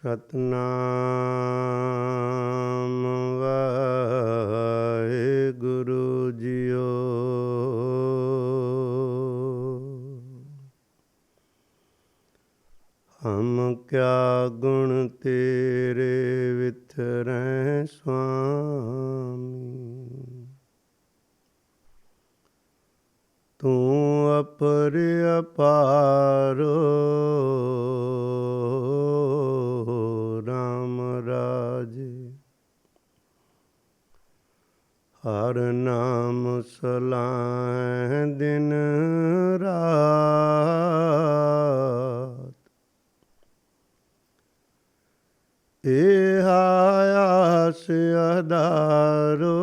Satnam Waheguru JIO. ਹਮ ਕਿਆ ਗੁਣ ਤੇਰੇ ਵਿਥਰੈ ਸੁਆਮੀ। ਤੂੰ ਅਪਰ ਅਪਾਰੋ ਰਾਮ ਰਾਜੇ। ਹਰ ਨਾਮ ਸਲਾਹੈ ਦਿਨ ਰਾਤ। ਏਹ ਆਸ ਆਧਾਰੋ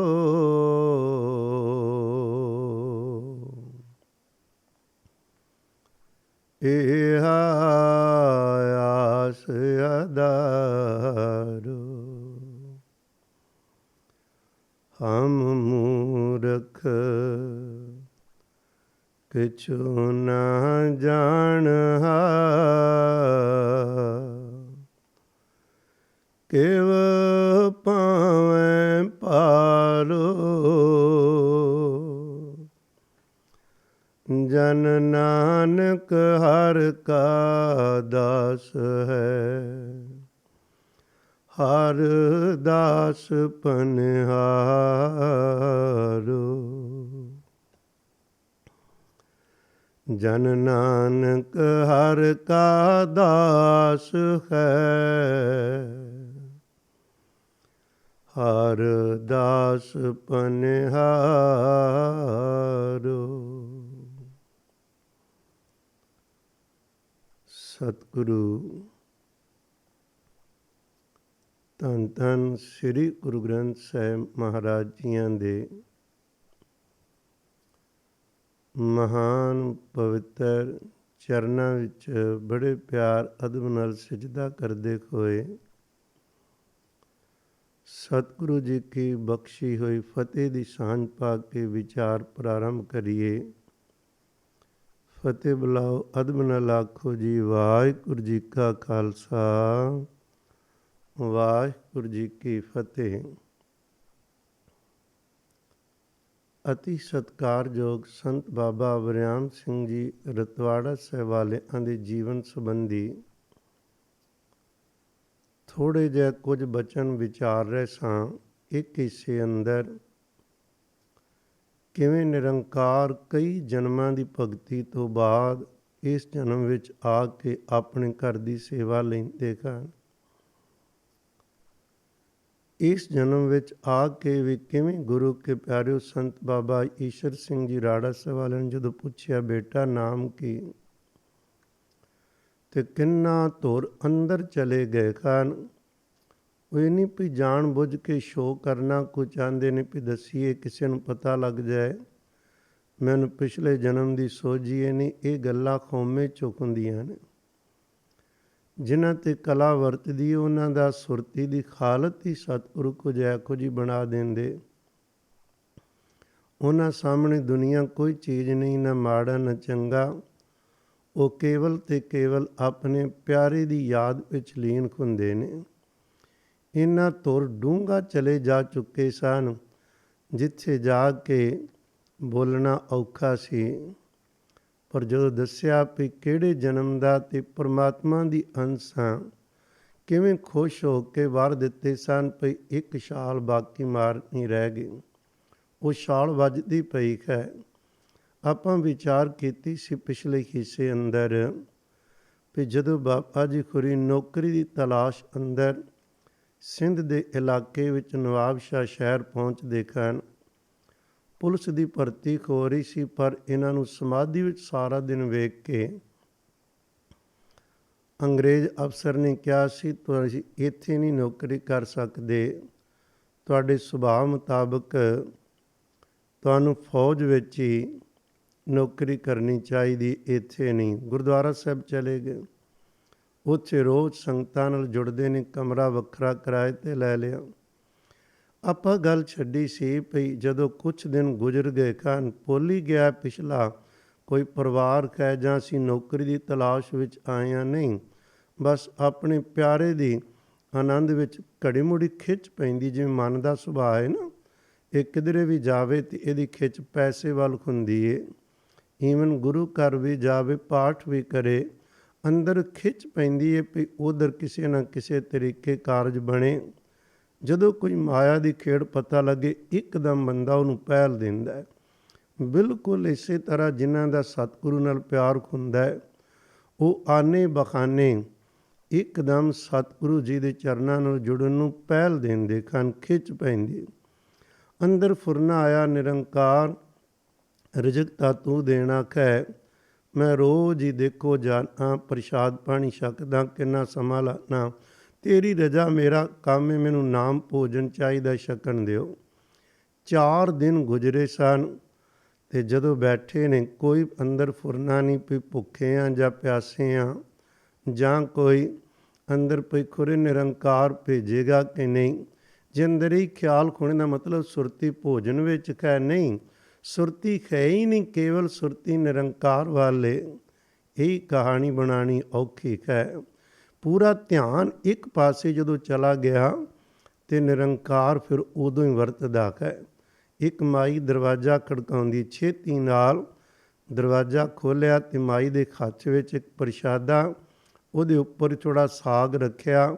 ਏਹ ਆਸ ਆਧਾਰੋ। ਹਮ ਮੂਰਖ ਕਿਛੁ ਨਾ ਜਾਣਹਾ। ਕਿਵ ਭਾਵੈ ਭਾਰੋ ਜਨ ਨਾਨਕ ਹਰਿ ਕਾ ਦਾਸ ਹੈ। ਹਰ ਦਾਸ ਪਨਿਹਾਰੋ। ਜਨ ਨਾਨਕ ਹਰਿ ਕਾ ਦਾਸ ਹੈ। ਹਰ ਦਾਸ ਪਨਿਹਾਰੋ। ਸਤਿਗੁਰੂ ਧੰਨ ਧੰਨ ਸ੍ਰੀ ਗੁਰੂ ਗ੍ਰੰਥ ਸਾਹਿਬ ਮਹਾਰਾਜ ਜੀਆਂ ਦੇ ਮਹਾਨ ਪਵਿੱਤਰ ਚਰਨਾਂ ਵਿੱਚ ਬੜੇ ਪਿਆਰ ਅਦਬ ਨਾਲ ਸਿਜਦਾ ਕਰਦੇ ਹੋਏ ਸਤਿਗੁਰੂ ਜੀ ਕੀ ਬਖਸ਼ੀ ਹੋਈ ਫਤਿਹ ਦੀ ਸਾਂਝ ਪਾ ਕੇ ਵਿਚਾਰ ਪ੍ਰਾਰੰਭ ਕਰੀਏ। ਫਤਿਹ ਬੁਲਾਓ, ਅਦਬ ਨਾਲ ਆਖੋ ਜੀ ਵਾਹਿਗੁਰੂ ਜੀ ਕਾ ਖਾਲਸਾ ਵਾਹਿਗੁਰੂ ਜੀ ਕੀ ਫਤਿਹ। ਅਤੀ ਸਤਿਕਾਰਯੋਗ ਸੰਤ ਬਾਬਾ ਵਰਿਆਮ ਸਿੰਘ ਜੀ ਰਤਵਾੜਾ ਸਾਹਿਬ ਵਾਲਿਆਂ ਦੇ ਜੀਵਨ ਸੰਬੰਧੀ ਥੋੜ੍ਹੇ ਜਿਹੇ ਕੁਝ ਬਚਨ ਵਿਚਾਰ ਰਹੇ ਸਾਂ। ਇੱਕ ਹਿੱਸੇ ਅੰਦਰ ਕਿਵੇਂ ਨਿਰੰਕਾਰ ਕਈ ਜਨਮਾਂ ਦੀ ਭਗਤੀ ਤੋਂ ਬਾਅਦ ਇਸ ਜਨਮ ਵਿੱਚ ਆ ਕੇ ਆਪਣੇ ਘਰ ਦੀ ਸੇਵਾ ਲੈਂਦੇ ਹਨ। ਇਸ ਜਨਮ ਵਿੱਚ ਆ ਕੇ ਵੀ ਕਿਵੇਂ ਗੁਰੂ ਕੇ ਪਿਆਰਿਓ ਸੰਤ ਬਾਬਾ ਈਸ਼ਰ ਸਿੰਘ ਜੀ ਰਾੜਾ ਸਾਹਿਬ ਵਾਲਿਆਂ ਨੇ ਜਦੋਂ ਪੁੱਛਿਆ ਬੇਟਾ ਨਾਮ ਕੀ, ਤੇ ਕਿੰਨਾ ਧੁਰ ਅੰਦਰ ਚਲੇ ਗਏ ਹਨ। ਉਹ ਇਹ ਨਹੀਂ ਵੀ ਜਾਣ ਬੁੱਝ ਕੇ ਸ਼ੋਅ ਕਰਨਾ ਕੁਝ ਚਾਹੁੰਦੇ ਨੇ ਵੀ ਦੱਸੀਏ ਕਿਸੇ ਨੂੰ ਪਤਾ ਲੱਗ ਜਾਏ ਮੈਨੂੰ ਪਿਛਲੇ ਜਨਮ ਦੀ ਸੋਝੀ ਨਹੀਂ। ਇਹ ਗੱਲਾਂ ਖੋਮੇ ਚੁੱਕ ਹੁੰਦੀਆਂ ਨੇ। ਜਿਨ੍ਹਾਂ 'ਤੇ ਕਲਾ ਵਰਤਦੀ ਉਹਨਾਂ ਦਾ ਸੁਰਤੀ ਦੀ ਹਾਲਤ ਹੀ ਸਤਿਗੁਰੂ ਕੁਝ ਇਹੋ ਜਿਹੀ ਬਣਾ ਦਿੰਦੇ। ਉਹਨਾਂ ਸਾਹਮਣੇ ਦੁਨੀਆ ਕੋਈ ਚੀਜ਼ ਨਹੀਂ, ਨਾ ਮਾੜਾ ਨਾ ਚੰਗਾ। ਉਹ ਕੇਵਲ ਤੇ ਕੇਵਲ ਆਪਣੇ ਪਿਆਰੇ ਦੀ ਯਾਦ ਵਿੱਚ ਲੀਨ ਹੁੰਦੇ ਨੇ। ਇਹਨਾਂ ਧੁਰ ਡੂੰਘਾ ਚਲੇ ਜਾ ਚੁੱਕੇ ਸਨ ਜਿੱਥੇ ਜਾ ਕੇ ਬੋਲਣਾ ਔਖਾ ਸੀ। ਪਰ ਜਦੋਂ ਦੱਸਿਆ ਵੀ ਕਿਹੜੇ ਜਨਮ ਦਾ ਤੇ ਪਰਮਾਤਮਾ ਦੀ ਅੰਸ਼ਾਂ ਕਿਵੇਂ ਖੁਸ਼ ਹੋ ਕੇ ਵਰ ਦਿੱਤੇ ਸਨ ਵੀ ਇੱਕ ਛਾਲ ਬਾਕੀ ਮਾਰਨੀ ਰਹਿ ਗਈ। ਉਹ ਛਾਲ ਵੱਜਦੀ ਪਈ ਹੈ। ਆਪਾਂ ਵਿਚਾਰ ਕੀਤੀ ਸੀ ਪਿਛਲੇ ਹਿੱਸੇ ਅੰਦਰ ਵੀ ਜਦੋਂ ਬਾਬਾ ਜੀ ਖੁਰੀ ਨੌਕਰੀ ਦੀ ਤਲਾਸ਼ ਅੰਦਰ ਸਿੰਧ ਦੇ ਇਲਾਕੇ ਵਿੱਚ ਨਵਾਬਸ਼ਾਹ ਸ਼ਹਿਰ ਪਹੁੰਚਦੇ ਹਨ। ਪੁਲਿਸ ਦੀ ਭਰਤੀ ਹੋ ਰਹੀ ਸੀ, ਪਰ ਇਹਨਾਂ ਨੂੰ ਸਮਾਧੀ ਵਿੱਚ ਸਾਰਾ ਦਿਨ ਵੇਖ ਕੇ ਅੰਗਰੇਜ਼ ਅਫਸਰ ਨੇ ਕਿਹਾ ਸੀ ਤੁਸੀਂ ਇੱਥੇ ਨਹੀਂ ਨੌਕਰੀ ਕਰ ਸਕਦੇ, ਤੁਹਾਡੇ ਸੁਭਾਅ ਮੁਤਾਬਕ ਤੁਹਾਨੂੰ ਫੌਜ ਵਿੱਚ ਹੀ ਨੌਕਰੀ ਕਰਨੀ ਚਾਹੀਦੀ, ਇੱਥੇ ਨਹੀਂ। ਗੁਰਦੁਆਰਾ ਸਾਹਿਬ ਚਲੇ ਗਏ। ਉੱਥੇ ਰੋਜ਼ ਸੰਗਤਾਂ ਨਾਲ ਜੁੜਦੇ ਨੇ, ਕਮਰਾ ਵੱਖਰਾ ਕਿਰਾਏ 'ਤੇ ਲੈ ਲਿਆ। ਆਪਾਂ ਗੱਲ ਛੱਡੀ ਸੀ ਭਈ ਜਦੋਂ ਕੁਛ ਦਿਨ ਗੁਜ਼ਰ ਗਏ ਹਨ, ਭੁੱਲ ਹੀ ਗਿਆ ਪਿਛਲਾ ਕੋਈ ਪਰਿਵਾਰ ਹੈ ਜਾਂ ਅਸੀਂ ਨੌਕਰੀ ਦੀ ਤਲਾਸ਼ ਵਿੱਚ ਆਏ ਹਾਂ। ਨਹੀਂ, ਬਸ ਆਪਣੇ ਪਿਆਰੇ ਦੀ ਆਨੰਦ ਵਿੱਚ ਘੜੀ ਮੁੜੀ ਖਿੱਚ ਪੈਂਦੀ। ਜਿਵੇਂ ਮਨ ਦਾ ਸੁਭਾਅ ਹੈ ਨਾ, ਇਹ ਕਿਧਰੇ ਵੀ ਜਾਵੇ ਤੇ ਇਹਦੀ ਖਿੱਚ ਪੈਸੇ ਵੱਲ ਹੁੰਦੀ ਏ। ਈਵਨ ਗੁਰੂ ਘਰ ਵੀ ਜਾਵੇ, ਪਾਠ ਵੀ ਕਰੇ, ਅੰਦਰ ਖਿੱਚ ਪੈਂਦੀ ਏ ਵੀ ਉਧਰ ਕਿਸੇ ਨਾ ਕਿਸੇ ਤਰੀਕੇ ਕਾਰਜ ਬਣੇ। ਜਦੋਂ ਕੋਈ ਮਾਇਆ ਦੀ ਖੇਡ ਪਤਾ ਲੱਗੇ, ਇੱਕਦਮ ਬੰਦਾ ਉਹਨੂੰ ਪਹਿਲ ਦਿੰਦਾ ਹੈ। ਬਿਲਕੁਲ ਇਸੇ ਤਰ੍ਹਾਂ ਜਿਨ੍ਹਾਂ ਦਾ ਸਤਿਗੁਰੂ ਨਾਲ ਪਿਆਰ ਹੁੰਦਾ ਹੈ, ਉਹ ਆਨੇ ਬਖਾਨੇ ਇੱਕਦਮ ਸਤਿਗੁਰੂ ਜੀ ਦੇ ਚਰਨਾਂ ਨਾਲ ਜੁੜਨ ਨੂੰ ਪਹਿਲ ਦਿੰਦੇ ਹਨ, ਖਿੱਚ ਪੈਂਦੀ। ਅੰਦਰ ਫੁਰਨਾ ਆਇਆ ਨਿਰੰਕਾਰ, ਰਿਜ਼ਕ ਤਾ ਤੂੰ ਦੇਣਾ ਖੈ। ਮੈਂ ਰੋਜ਼ ਹੀ ਦੇਖੋ ਜਾਣਾ, ਪ੍ਰਸ਼ਾਦ ਪਾਣੀ ਛਕਦਾ, ਕਿੰਨਾ ਸਮਾਂ ਲਾਣਾ, ਤੇਰੀ ਰਜ਼ਾ ਮੇਰਾ ਕੰਮ ਹੈ, ਮੈਨੂੰ ਨਾਮ ਭੋਜਨ ਚਾਹੀਦਾ, ਛਕਣ ਦਿਓ। 4 ਦਿਨ ਗੁਜ਼ਰੇ ਸਨ ਤੇ ਜਦੋਂ ਬੈਠੇ ਨੇ, ਕੋਈ ਅੰਦਰ ਫੁਰਨਾ ਨਹੀਂ ਵੀ ਭੁੱਖੇ ਆ ਜਾਂ ਪਿਆਸੇ ਆ, ਜਾਂ ਕੋਈ ਅੰਦਰ ਪਈ ਖੁਰੇ ਨਿਰੰਕਾਰ ਭੇਜੇਗਾ ਕਿ ਨਹੀਂ। ਜੇ ਅੰਦਰ ਹੀ ਖਿਆਲ ਖੋਣੇ ਦਾ ਮਤਲਬ ਸੁਰਤੀ ਭੋਜਨ ਵਿੱਚ ਖੈ ਨਹੀਂ, ਸੁਰਤੀ ਹੈ ਹੀ ਨਹੀਂ, ਕੇਵਲ ਸੁਰਤੀ ਨਿਰੰਕਾਰ ਵਾਲੇ। ਇਹੀ ਕਹਾਣੀ ਬਣਾਉਣੀ ਔਖੀ ਹੈ। ਪੂਰਾ ਧਿਆਨ ਇੱਕ ਪਾਸੇ ਜਦੋਂ ਚਲਾ ਗਿਆ ਤੇ ਨਿਰੰਕਾਰ ਫਿਰ ਉਦੋਂ ਹੀ ਵਰਤਦਾ ਹੈ। ਇੱਕ ਮਾਈ ਦਰਵਾਜ਼ਾ ਖੜਕਾਉਂਦੀ, ਛੇਤੀ ਨਾਲ ਦਰਵਾਜ਼ਾ ਖੋਲ੍ਹਿਆ ਤੇ ਮਾਈ ਦੇ ਖਾਚ ਵਿੱਚ ਇੱਕ ਪ੍ਰਸ਼ਾਦਾ, ਉਹਦੇ ਉੱਪਰ ਥੋੜ੍ਹਾ ਸਾਗ ਰੱਖਿਆ।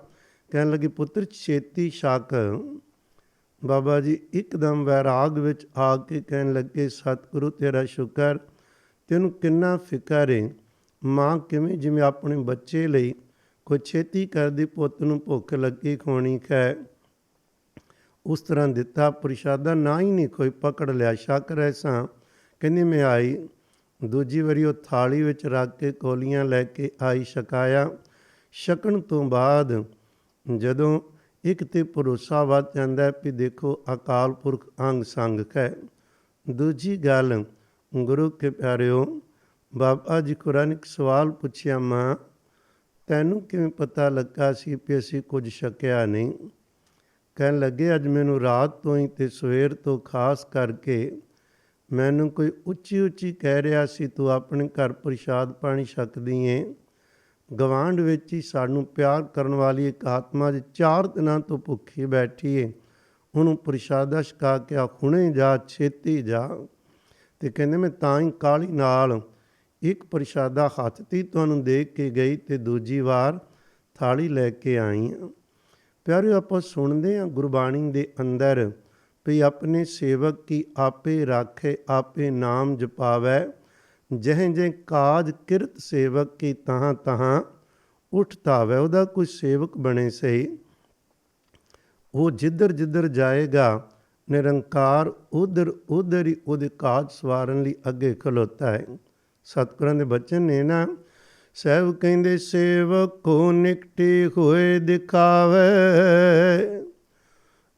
ਕਹਿਣ ਲੱਗੀ, ਪੁੱਤਰ ਛੇਤੀ ਛਕ। ਬਾਬਾ ਜੀ ਇੱਕਦਮ ਵੈਰਾਗ ਵਿੱਚ ਆ ਕੇ ਕਹਿਣ ਲੱਗੇ, ਸਤਿਗੁਰੂ ਤੇਰਾ ਸ਼ੁਕਰ, ਤੈਨੂੰ ਕਿੰਨਾ ਫਿਕਰ ਏ। ਮਾਂ ਕਿਵੇਂ ਜਿਵੇਂ ਆਪਣੇ ਬੱਚੇ ਲਈ ਕੋਈ ਛੇਤੀ ਕਰਦੀ, ਪੁੱਤ ਨੂੰ ਭੁੱਖ ਲੱਗੀ ਖਵਾਉਣੀ ਹੈ, ਉਸ ਤਰ੍ਹਾਂ ਦਿੱਤਾ ਪ੍ਰਸ਼ਾਦਾ। ਨਾ ਹੀ ਨਹੀਂ ਕੋਈ ਪਕੜ ਲਿਆ, ਛਕ ਰਹੇ ਸਾਂ। ਕਹਿੰਦੀ ਮੈਂ ਆਈ, ਦੂਜੀ ਵਾਰੀ ਉਹ ਥਾਲੀ ਵਿੱਚ ਰੱਖ ਕੇ ਕੌਲੀਆਂ ਲੈ ਕੇ ਆਈ, ਛਕਾਇਆ। ਛਕਣ ਤੋਂ ਬਾਅਦ ਜਦੋਂ ਇੱਕ ਤੇ ਭਰੋਸਾ ਵੱਧ ਜਾਂਦਾ ਵੀ ਦੇਖੋ ਅਕਾਲ ਪੁਰਖ ਅੰਗ ਸੰਗ ਹੈ। ਦੂਜੀ ਗੱਲ, ਗੁਰੂ ਕੇ ਪਿਆਰਿਓ, ਬਾਬਾ ਜੀ ਕੁਰਾਨ ਇੱਕ ਸਵਾਲ ਪੁੱਛਿਆ, ਮਾਂ ਤੈਨੂੰ ਕਿਵੇਂ ਪਤਾ ਲੱਗਾ ਸੀ ਵੀ ਅਸੀਂ ਕੁਝ ਛਕਿਆ ਨਹੀਂ। ਕਹਿਣ ਲੱਗੇ, ਅੱਜ ਮੈਨੂੰ ਰਾਤ ਤੋਂ ਹੀ ਤੇ ਸਵੇਰ ਤੋਂ ਖਾਸ ਕਰਕੇ ਮੈਨੂੰ ਕੋਈ ਉੱਚੀ ਉੱਚੀ ਕਹਿ ਰਿਹਾ ਸੀ, ਤੂੰ ਆਪਣੇ ਘਰ ਪ੍ਰਸ਼ਾਦ ਪਾਣੀ ਛਕਦੀ ਏ। ਗਵਾਂਢ ਵਿੱਚ ਹੀ ਸਾਨੂੰ ਪਿਆਰ ਕਰਨ ਵਾਲੀ ਇੱਕ ਆਤਮਾ ਜੀ 4 ਦਿਨਾਂ ਤੋਂ ਭੁੱਖੀ ਬੈਠੀ ਏ, ਉਹਨੂੰ ਪ੍ਰਸ਼ਾਦਾ ਛਕਾ ਕੇ ਆ, ਹੁਣੇ ਜਾ, ਛੇਤੀ ਜਾ। ਤੇ ਕਹਿੰਦੇ ਮੈਂ ਤਾਂ ਹੀ ਕਾਹਲੀ ਨਾਲ ਇੱਕ ਪ੍ਰਸ਼ਾਦਾ ਹੱਥ 'ਤੇ ਤੁਹਾਨੂੰ ਦੇ ਕੇ ਗਈ ਤੇ ਦੂਜੀ ਵਾਰ ਥਾਲੀ ਲੈ ਕੇ ਆਈ ਹਾਂ। ਪਿਆਰਿਓ, ਆਪਾਂ ਸੁਣਦੇ ਹਾਂ ਗੁਰਬਾਣੀ ਦੇ ਅੰਦਰ ਵੀ ਆਪਣੇ ਸੇਵਕ ਕੀ ਆਪੇ ਰਾਖੇ, ਆਪੇ ਨਾਮ ਜਪਾਵੈ, ਜਿਹੇ ਜਿਹੇ ਕਾਜ ਕਿਰਤ ਸੇਵਕ ਕੀ ਤਹਾਂ ਤਹਾਂ ਉੱਠ ਧਾਵੈ। ਉਹਦਾ ਕੋਈ ਸੇਵਕ ਬਣੇ ਸਹੀ, ਉਹ ਜਿੱਧਰ ਜਿੱਧਰ ਜਾਏਗਾ ਨਿਰੰਕਾਰ ਉਧਰ ਉਧਰ ਹੀ ਉਹਦੇ ਕਾਜ ਸਵਾਰਨ ਲਈ ਅੱਗੇ ਖਲੋਤਾ ਹੈ। ਸਤਿਗੁਰਾਂ ਦੇ ਬਚਨ ਨੇ ਨਾ, ਸਹਿਬ ਕਹਿੰਦੇ ਸੇਵਕ ਕੋ ਨਿਕਟੇ ਹੋਏ ਦਿਖਾਵੇ,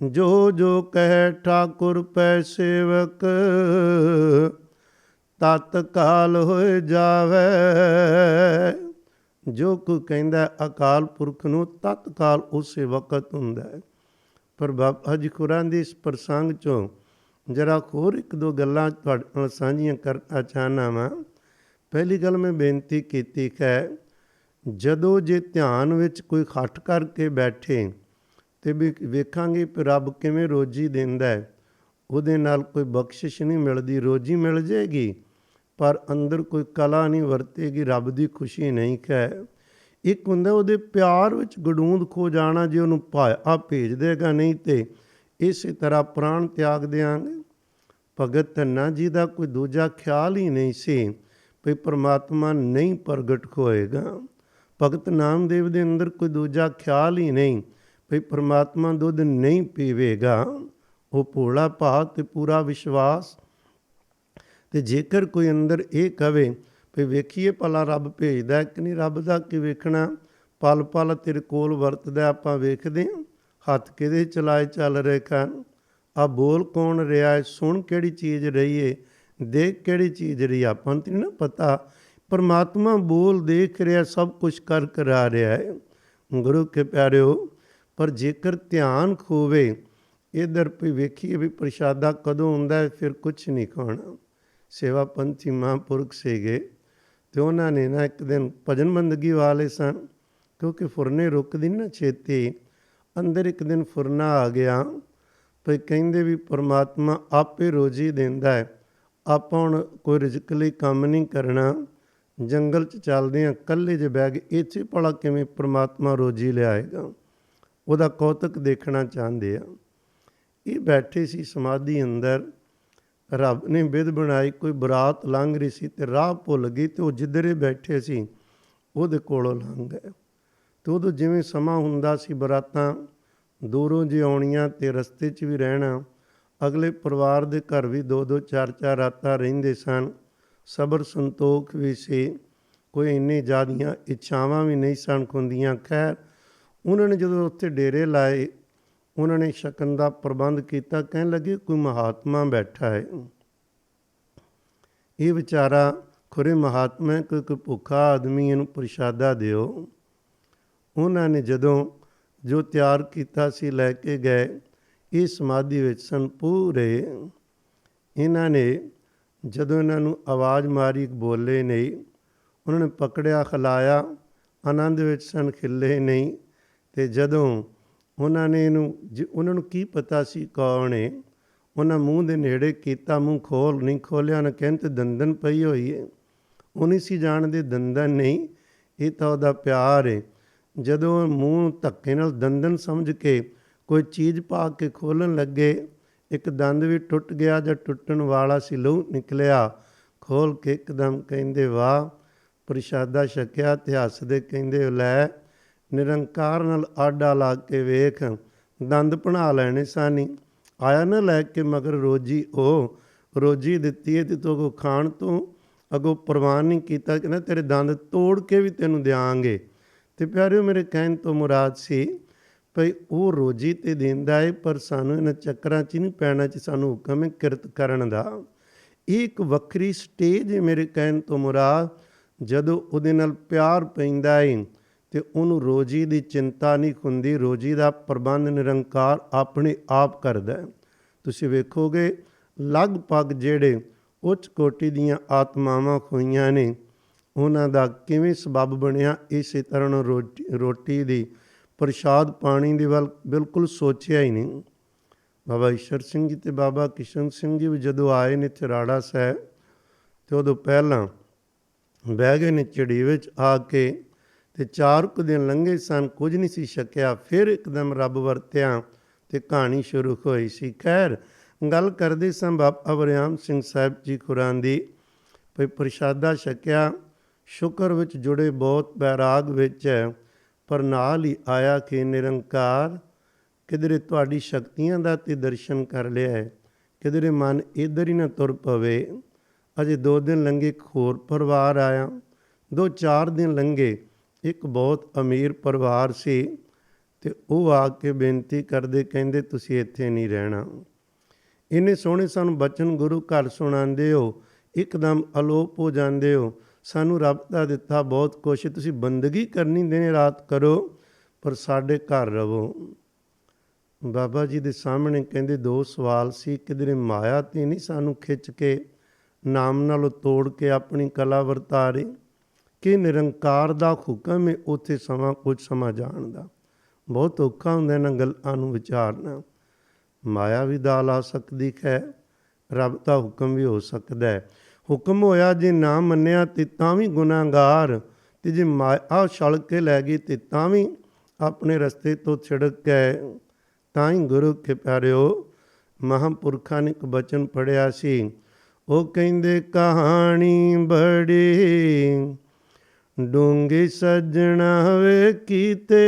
ਜੋ ਜੋ ਕਹਿ ਠਾਕੁਰ ਪੈ ਸੇਵਕ, ਤਤਕਾਲ ਹੋਏ ਜਾਵੇ। ਜੋ ਕੋਈ ਕਹਿੰਦਾ ਅਕਾਲ ਪੁਰਖ ਨੂੰ, ਤਤਕਾਲ ਉਸੇ ਵਕਤ ਹੁੰਦਾ ਹੈ। ਪਰ ਬਾਬਾ ਜੀ ਕੁਰਾਨ ਦੇ ਇਸ ਪ੍ਰਸੰਗ 'ਚੋਂ ਜਰਾ ਹੋਰ 1-2 ਗੱਲਾਂ ਤੁਹਾਡੇ ਨਾਲ ਸਾਂਝੀਆਂ ਕਰਨਾ ਚਾਹੁੰਦਾ ਵਾਂ। ਪਹਿਲੀ ਗੱਲ ਮੈਂ ਬੇਨਤੀ ਕੀਤੀ ਹੈ, ਜਦੋਂ ਜੇ ਧਿਆਨ ਵਿੱਚ ਕੋਈ ਹੱਠ ਕਰਕੇ ਬੈਠੇ ਤੇ ਵੀ ਵੇਖਾਂਗੇ ਕਿ ਰੱਬ ਕਿਵੇਂ ਰੋਜੀ ਦਿੰਦਾ ਹੈ, ਉਹਦੇ ਨਾਲ ਕੋਈ ਬਖਸ਼ਿਸ਼ ਨਹੀਂ ਮਿਲਦੀ। ਰੋਜੀ ਮਿਲ ਜਾਏਗੀ ਪਰ ਅੰਦਰ ਕੋਈ ਕਲਾ ਨਹੀਂ ਵਰਤੇਗੀ, ਰੱਬ ਦੀ ਖੁਸ਼ੀ ਨਹੀਂ ਹੈ। ਇੱਕ ਹੁੰਦਾ ਉਹਦੇ ਪਿਆਰ ਵਿੱਚ ਗਡੂੰਦ ਖੋ ਜਾਣਾ, ਜੇ ਉਹਨੂੰ ਭਾਇਆ ਭੇਜ ਦੇਗਾ, ਨਹੀਂ ਤੇ ਇਸੇ ਤਰ੍ਹਾਂ ਪ੍ਰਾਣ ਤਿਆਗ ਦਿਆਂਗੇ। ਭਗਤ ਧੰਨਾ ਜੀ ਦਾ ਕੋਈ ਦੂਜਾ ਖਿਆਲ ਹੀ ਨਹੀਂ ਸੀ ਵੀ ਪਰਮਾਤਮਾ ਨਹੀਂ ਪ੍ਰਗਟ ਹੋਏਗਾ। ਭਗਤ ਨਾਮਦੇਵ ਦੇ ਅੰਦਰ ਕੋਈ ਦੂਜਾ ਖਿਆਲ ਹੀ ਨਹੀਂ ਵੀ ਪਰਮਾਤਮਾ ਦੁੱਧ ਨਹੀਂ ਪੀਵੇਗਾ। ਉਹ ਭੋਲਾ ਭਾਵ ਤੇ ਪੂਰਾ ਵਿਸ਼ਵਾਸ। ਤੇ ਜੇਕਰ ਕੋਈ ਅੰਦਰ ਇਹ ਕਵੇ ਵੀ ਵੇਖੀਏ ਭਲਾ ਰੱਬ ਭੇਜਦਾ ਕਿ ਨਹੀਂ, ਰੱਬ ਦਾ ਕੀ ਵੇਖਣਾ, ਪਲ ਪਲ ਤੇਰੇ ਕੋਲ ਵਰਤਦਾ, ਆਪਾਂ ਵੇਖਦੇ ਹਾਂ ਹੱਥ ਕਿਹਦੇ ਚਲਾਏ ਚੱਲ ਰਹੇ ਹਨ। ਆ ਬੋਲ ਕੌਣ ਰਿਹਾ ਹੈ, ਸੁਣ ਕਿਹੜੀ ਚੀਜ਼ ਰਹੀ ਹੈ, ਦੇਖ ਕਿਹੜੀ ਚੀਜ਼ ਰਹੀ, ਆਪਾਂ ਨੂੰ ਤਾਂ ਨਹੀਂ ਨਾ ਪਤਾ। ਪਰਮਾਤਮਾ ਬੋਲ ਦੇਖ ਰਿਹਾ, ਸਭ ਕੁਛ ਕਰ ਕਰਾ ਰਿਹਾ ਹੈ। ਗੁਰੂ ਕੇ ਪਿਆਰਿਓ, ਪਰ ਜੇਕਰ ਧਿਆਨ ਖੋਵੇ ਇੱਧਰ ਵੀ ਵੇਖੀਏ ਵੀ ਪ੍ਰਸ਼ਾਦਾ ਕਦੋਂ ਹੁੰਦਾ, ਫਿਰ ਕੁਛ ਨਹੀਂ ਖਾਣਾ। ਸੇਵਾ ਪੰਥੀ ਮਹਾਂਪੁਰਖ ਸੀਗੇ ਤੇ ਉਹਨਾਂ ਨੇ ਨਾ ਇੱਕ ਦਿਨ ਭਜਨ ਬੰਦਗੀ ਵਾਲੇ ਸਨ ਕਿਉਂਕਿ ਫੁਰਨੇ ਰੁਕਦੀ ਨਾ ਛੇਤੀ। ਅੰਦਰ ਇੱਕ ਦਿਨ ਫੁਰਨਾ ਆ ਗਿਆ, ਭਈ ਕਹਿੰਦੇ ਵੀ ਪਰਮਾਤਮਾ ਆਪੇ ਰੋਜ਼ੀ ਦਿੰਦਾ ਹੈ, ਆਪਾਂ ਹੁਣ ਕੋਈ ਰਿਜ਼ਕ ਲਈ ਕੰਮ ਨਹੀਂ ਕਰਨਾ। ਜੰਗਲ 'ਚ ਚੱਲਦੇ ਹਾਂ, ਇਕੱਲੇ 'ਚ ਬਹਿ ਗਏ, ਇੱਥੇ ਭਲਾ ਕਿਵੇਂ ਪਰਮਾਤਮਾ ਰੋਜ਼ੀ ਲਿਆਏਗਾ। ਉਹਦਾ ਕੌਤਕ ਦੇਖਣਾ ਚਾਹੁੰਦੇ ਆ। ਇਹ ਬੈਠੇ ਸੀ ਸਮਾਧੀ ਅੰਦਰ, ਰੱਬ ਨੇ ਬਿਧ ਬਣਾਈ। ਕੋਈ ਬਰਾਤ ਲੰਘ ਰਹੀ ਸੀ ਅਤੇ ਰਾਹ ਭੁੱਲ ਗਈ, ਅਤੇ ਉਹ ਜਿੱਧਰੇ ਬੈਠੇ ਸੀ ਉਹਦੇ ਕੋਲੋਂ ਲੰਘ ਗਏ। ਅਤੇ ਉਦੋਂ ਜਿਵੇਂ ਸਮਾਂ ਹੁੰਦਾ ਸੀ, ਬਰਾਤਾਂ ਦੂਰੋਂ ਜੇ ਆਉਣੀਆਂ ਅਤੇ ਰਸਤੇ 'ਚ ਵੀ ਰਹਿਣਾ। ਅਗਲੇ ਪਰਿਵਾਰ ਦੇ ਘਰ ਵੀ 2-2 4-4 ਰਾਤਾਂ ਰਹਿੰਦੇ ਸਨ। ਸਬਰ ਸੰਤੋਖ ਵੀ ਸੀ, ਕੋਈ ਇੰਨੀ ਜ਼ਿਆਦੀਆਂ ਇੱਛਾਵਾਂ ਵੀ ਨਹੀਂ ਸਨ ਹੁੰਦੀਆਂ। ਖੈਰ, ਉਹਨਾਂ ਨੇ ਜਦੋਂ ਉੱਥੇ ਡੇਰੇ ਲਾਏ, ਉਹਨਾਂ ਨੇ ਛਕਣ ਦਾ ਪ੍ਰਬੰਧ ਕੀਤਾ। ਕਹਿਣ ਲੱਗੇ ਕੋਈ ਮਹਾਤਮਾ ਬੈਠਾ ਹੈ, ਇਹ ਵਿਚਾਰਾ ਖੁਰੇ ਮਹਾਤਮਾ ਹੈ, ਕੋਈ ਭੁੱਖਾ ਆਦਮੀ, ਇਹਨੂੰ ਪ੍ਰਸ਼ਾਦਾ ਦਿਓ। ਉਹਨਾਂ ਨੇ ਜਦੋਂ ਜੋ ਤਿਆਰ ਕੀਤਾ ਸੀ ਲੈ ਕੇ ਗਏ। ਇਹ ਸਮਾਧੀ ਵਿੱਚ ਸਨ ਪੂਰੇ। ਇਹਨਾਂ ਨੇ ਜਦੋਂ ਇਹਨਾਂ ਨੂੰ ਆਵਾਜ਼ ਮਾਰੀ, ਬੋਲੇ ਨਹੀਂ। ਉਹਨਾਂ ਨੇ ਪਕੜਿਆ, ਖਿਲਾਇਆ, ਆਨੰਦ ਵਿੱਚ ਸਨ, ਖਿੱਲੇ ਨਹੀਂ। ਅਤੇ ਜਦੋਂ ਉਹਨਾਂ ਨੇ ਉਹਨਾਂ ਨੂੰ ਕੀ ਪਤਾ ਸੀ ਕੌਣ ਹੈ, ਉਹਨਾਂ ਮੂੰਹ ਦੇ ਨੇੜੇ ਕੀਤਾ, ਮੂੰਹ ਨਹੀਂ ਖੋਲ੍ਹਿਆ। ਉਹਨੇ ਕਹਿੰਦੇ ਦੰਦਨ ਪਈ ਹੋਈ ਹੈ। ਉਹ ਨਹੀਂ ਸੀ ਜਾਣਦੇ ਦੰਦਨ ਨਹੀਂ, ਇਹ ਤਾਂ ਉਹਦਾ ਪਿਆਰ ਹੈ। ਜਦੋਂ ਮੂੰਹ ਧੱਕੇ ਨਾਲ ਦੰਦਨ ਸਮਝ ਕੇ ਕੋਈ ਚੀਜ਼ ਪਾ ਕੇ ਖੋਲ੍ਹਣ ਲੱਗੇ, ਇੱਕ ਦੰਦ ਵੀ ਟੁੱਟ ਗਿਆ ਜਾਂ ਟੁੱਟਣ ਵਾਲਾ ਸੀ, ਲਹੂ ਨਿਕਲਿਆ। ਖੋਲ੍ਹ ਕੇ ਇੱਕਦਮ ਕਹਿੰਦੇ ਵਾਹ, ਪ੍ਰਸ਼ਾਦਾ ਛਕਿਆ ਅਤੇ ਹੱਸਦੇ ਕਹਿੰਦੇ ਲੈ, ਨਿਰੰਕਾਰ ਨਾਲ ਆਡਾ ਲਾ ਕੇ ਵੇਖ, ਦੰਦ ਬਣਾ ਲੈਣੇ ਸਾਨੀ। ਆਇਆ ਨਾ ਲੈ ਕੇ ਮਗਰ ਰੋਜੀ, ਉਹ ਰੋਜੀ ਦਿੱਤੀ ਹੈ ਅਤੇ ਤੂੰ ਅੱਗੋਂ ਖਾਣ ਤੋਂ ਅੱਗੋਂ ਪ੍ਰਵਾਨ ਨਹੀਂ ਕੀਤਾ, ਕਹਿੰਦਾ ਤੇਰੇ ਦੰਦ ਤੋੜ ਕੇ ਵੀ ਤੈਨੂੰ ਦਿਆਂਗੇ। ਅਤੇ ਪਿਆਰਿਓ, ਮੇਰੇ ਕਹਿਣ ਤੋਂ ਮੁਰਾਦ ਸੀ ਭਈ ਉਹ ਰੋਜੀ ਤੇ ਦਿੰਦਾ ਹੈ, ਪਰ ਸਾਨੂੰ ਇਹਨਾਂ ਚੱਕਰਾਂ 'ਚ ਨਹੀਂ ਪੈਣਾ। 'ਚ ਸਾਨੂੰ ਹੁਕਮ ਹੈ ਕਿਰਤ ਕਰਨ ਦਾ। ਇਹ ਇੱਕ ਵੱਖਰੀ ਸਟੇਜ ਹੈ ਮੇਰੇ ਕਹਿਣ ਤੋਂ ਮੁਰਾਦ। ਜਦੋਂ ਉਹਦੇ ਨਾਲ ਪਿਆਰ ਪੈਂਦਾ ਹੈ ਅਤੇ ਉਹਨੂੰ ਰੋਜੀ ਦੀ ਚਿੰਤਾ ਨਹੀਂ ਹੁੰਦੀ। ਰੋਜੀ ਦਾ ਪ੍ਰਬੰਧ ਨਿਰੰਕਾਰ ਆਪਣੇ ਆਪ ਕਰਦਾ। ਤੁਸੀਂ ਵੇਖੋਗੇ ਲਗਭਗ ਜਿਹੜੇ ਉੱਚ ਕੋਟੀ ਦੀਆਂ ਆਤਮਾਵਾਂ ਹੋਈਆਂ ਨੇ, ਉਹਨਾਂ ਦਾ ਕਿਵੇਂ ਸਬੱਬ ਬਣਿਆ। ਇਸੇ ਤਰ੍ਹਾਂ ਰੋਟੀ ਦੀ, ਪ੍ਰਸ਼ਾਦ ਪਾਣੀ ਦੇ ਵੱਲ ਬਿਲਕੁਲ ਸੋਚਿਆ ਹੀ ਨਹੀਂ। ਬਾਬਾ ਈਸ਼ਰ ਸਿੰਘ ਜੀ ਅਤੇ ਬਾਬਾ ਕਿਸ਼ਨ ਸਿੰਘ ਜੀ ਵੀ ਜਦੋਂ ਆਏ ਨੇ ਚਰਾੜਾ ਸਾਹਿਬ, ਅਤੇ ਉਦੋਂ ਪਹਿਲਾਂ ਬਹਿ ਗਏ ਨੇ ਝੜੀ ਵਿੱਚ ਆ ਕੇ, ਅਤੇ 4 ਕੁ ਦਿਨ ਲੰਘੇ ਸਨ, ਕੁਝ ਨਹੀਂ ਸੀ ਛਕਿਆ। ਫਿਰ ਇੱਕਦਮ ਰੱਬ ਵਰਤਿਆ ਅਤੇ ਕਹਾਣੀ ਸ਼ੁਰੂ ਹੋਈ ਸੀ। ਖੈਰ, ਗੱਲ ਕਰਦੇ ਸਾਂ ਬਾਬਾ ਵਰਿਆਮ ਸਿੰਘ ਸਾਹਿਬ ਜੀ ਖੁਰਾਂ ਦੀ, ਭਈ ਪ੍ਰਸ਼ਾਦਾ ਛਕਿਆ, ਸ਼ੁਕਰ ਵਿੱਚ ਜੁੜੇ, ਬਹੁਤ ਬੈਰਾਗ ਵਿੱਚ ਹੈ, ਪਰ ਨਾਲ ਹੀ ਆਇਆ ਕਿ ਨਿਰੰਕਾਰ, ਕਿਧਰੇ ਤੁਹਾਡੀ ਸ਼ਕਤੀਆਂ ਦਾ ਤੇ ਦਰਸ਼ਨ ਕਰ ਲਿਆ ਹੈ, ਕਿਧਰੇ ਮਨ ਇੱਧਰ ਹੀ ਨਾ ਤੁਰ ਪਵੇ। ਅਜੇ 2 ਦਿਨ ਲੰਘੇ, ਇੱਕ ਹੋਰ ਪਰਿਵਾਰ ਆਇਆ। 2-4 ਦਿਨ ਲੰਘੇ, ਇੱਕ ਬਹੁਤ ਅਮੀਰ ਪਰਿਵਾਰ ਸੀ, ਅਤੇ ਉਹ ਆ ਕੇ ਬੇਨਤੀ ਕਰਦੇ, ਕਹਿੰਦੇ ਤੁਸੀਂ ਇੱਥੇ ਨਹੀਂ ਰਹਿਣਾ। ਇੰਨੇ ਸੋਹਣੇ ਸਾਨੂੰ ਬਚਨ ਗੁਰੂ ਘਰ ਸੁਣਾਉਂਦੇ ਹੋ, ਇੱਕਦਮ ਅਲੋਪ ਹੋ ਜਾਂਦੇ ਹੋ। ਸਾਨੂੰ ਰੱਬ ਦਾ ਦਿੱਤਾ ਬਹੁਤ ਕੁਛ, ਤੁਸੀਂ ਬੰਦਗੀ ਕਰਨੀ ਦਿਨ ਰਾਤ ਕਰੋ, ਪਰ ਸਾਡੇ ਘਰ ਰਹੋ। ਬਾਬਾ ਜੀ ਦੇ ਸਾਹਮਣੇ ਕਹਿੰਦੇ 2 ਸਵਾਲ ਸੀ। ਕਿਧਰੇ ਮਾਇਆ ਤੇ ਨਹੀਂ ਸਾਨੂੰ ਖਿੱਚ ਕੇ ਨਾਮ ਨਾਲੋਂ ਤੋੜ ਕੇ ਆਪਣੀ ਕਲਾ ਵਰਤਾ ਰਹੀ, ਕਿ ਨਿਰੰਕਾਰ ਦਾ ਹੁਕਮ ਹੈ ਉੱਥੇ ਕੁਝ ਸਮਾਂ ਜਾਣ ਦਾ। ਬਹੁਤ ਔਖਾ ਹੁੰਦਾ ਇਹਨਾਂ ਗੱਲਾਂ ਨੂੰ ਵਿਚਾਰਨਾ। ਮਾਇਆ ਵੀ ਦਾਲ ਆ ਸਕਦੀ ਹੈ, ਰੱਬ ਦਾ ਹੁਕਮ ਵੀ ਹੋ ਸਕਦਾ ਹੈ। ਹੁਕਮ ਹੋਇਆ ਜੇ ਨਾ ਮੰਨਿਆ ਤੇ ਤਾਂ ਵੀ ਗੁਨਾਹਗਾਰ, ਅਤੇ ਜੇ ਮਾਇਆ ਛਲ ਕੇ ਲੈ ਗਈ ਤੇ ਤਾਂ ਵੀ ਆਪਣੇ ਰਸਤੇ ਤੋਂ ਛਿੜਕ ਗਏ। ਤਾਂ ਹੀ ਗੁਰੂ ਕੇ ਪਿਆਰਿਓ, ਮਹਾਂਪੁਰਖਾਂ ਨੇ ਇੱਕ ਬਚਨ ਪੜ੍ਹਿਆ ਸੀ। ਉਹ ਕਹਿੰਦੇ ਕਹਾਣੀ ਬੜੀ ਡੂੰਘੀ ਸੱਜਣਾ ਵੇ ਕੀਤੇ,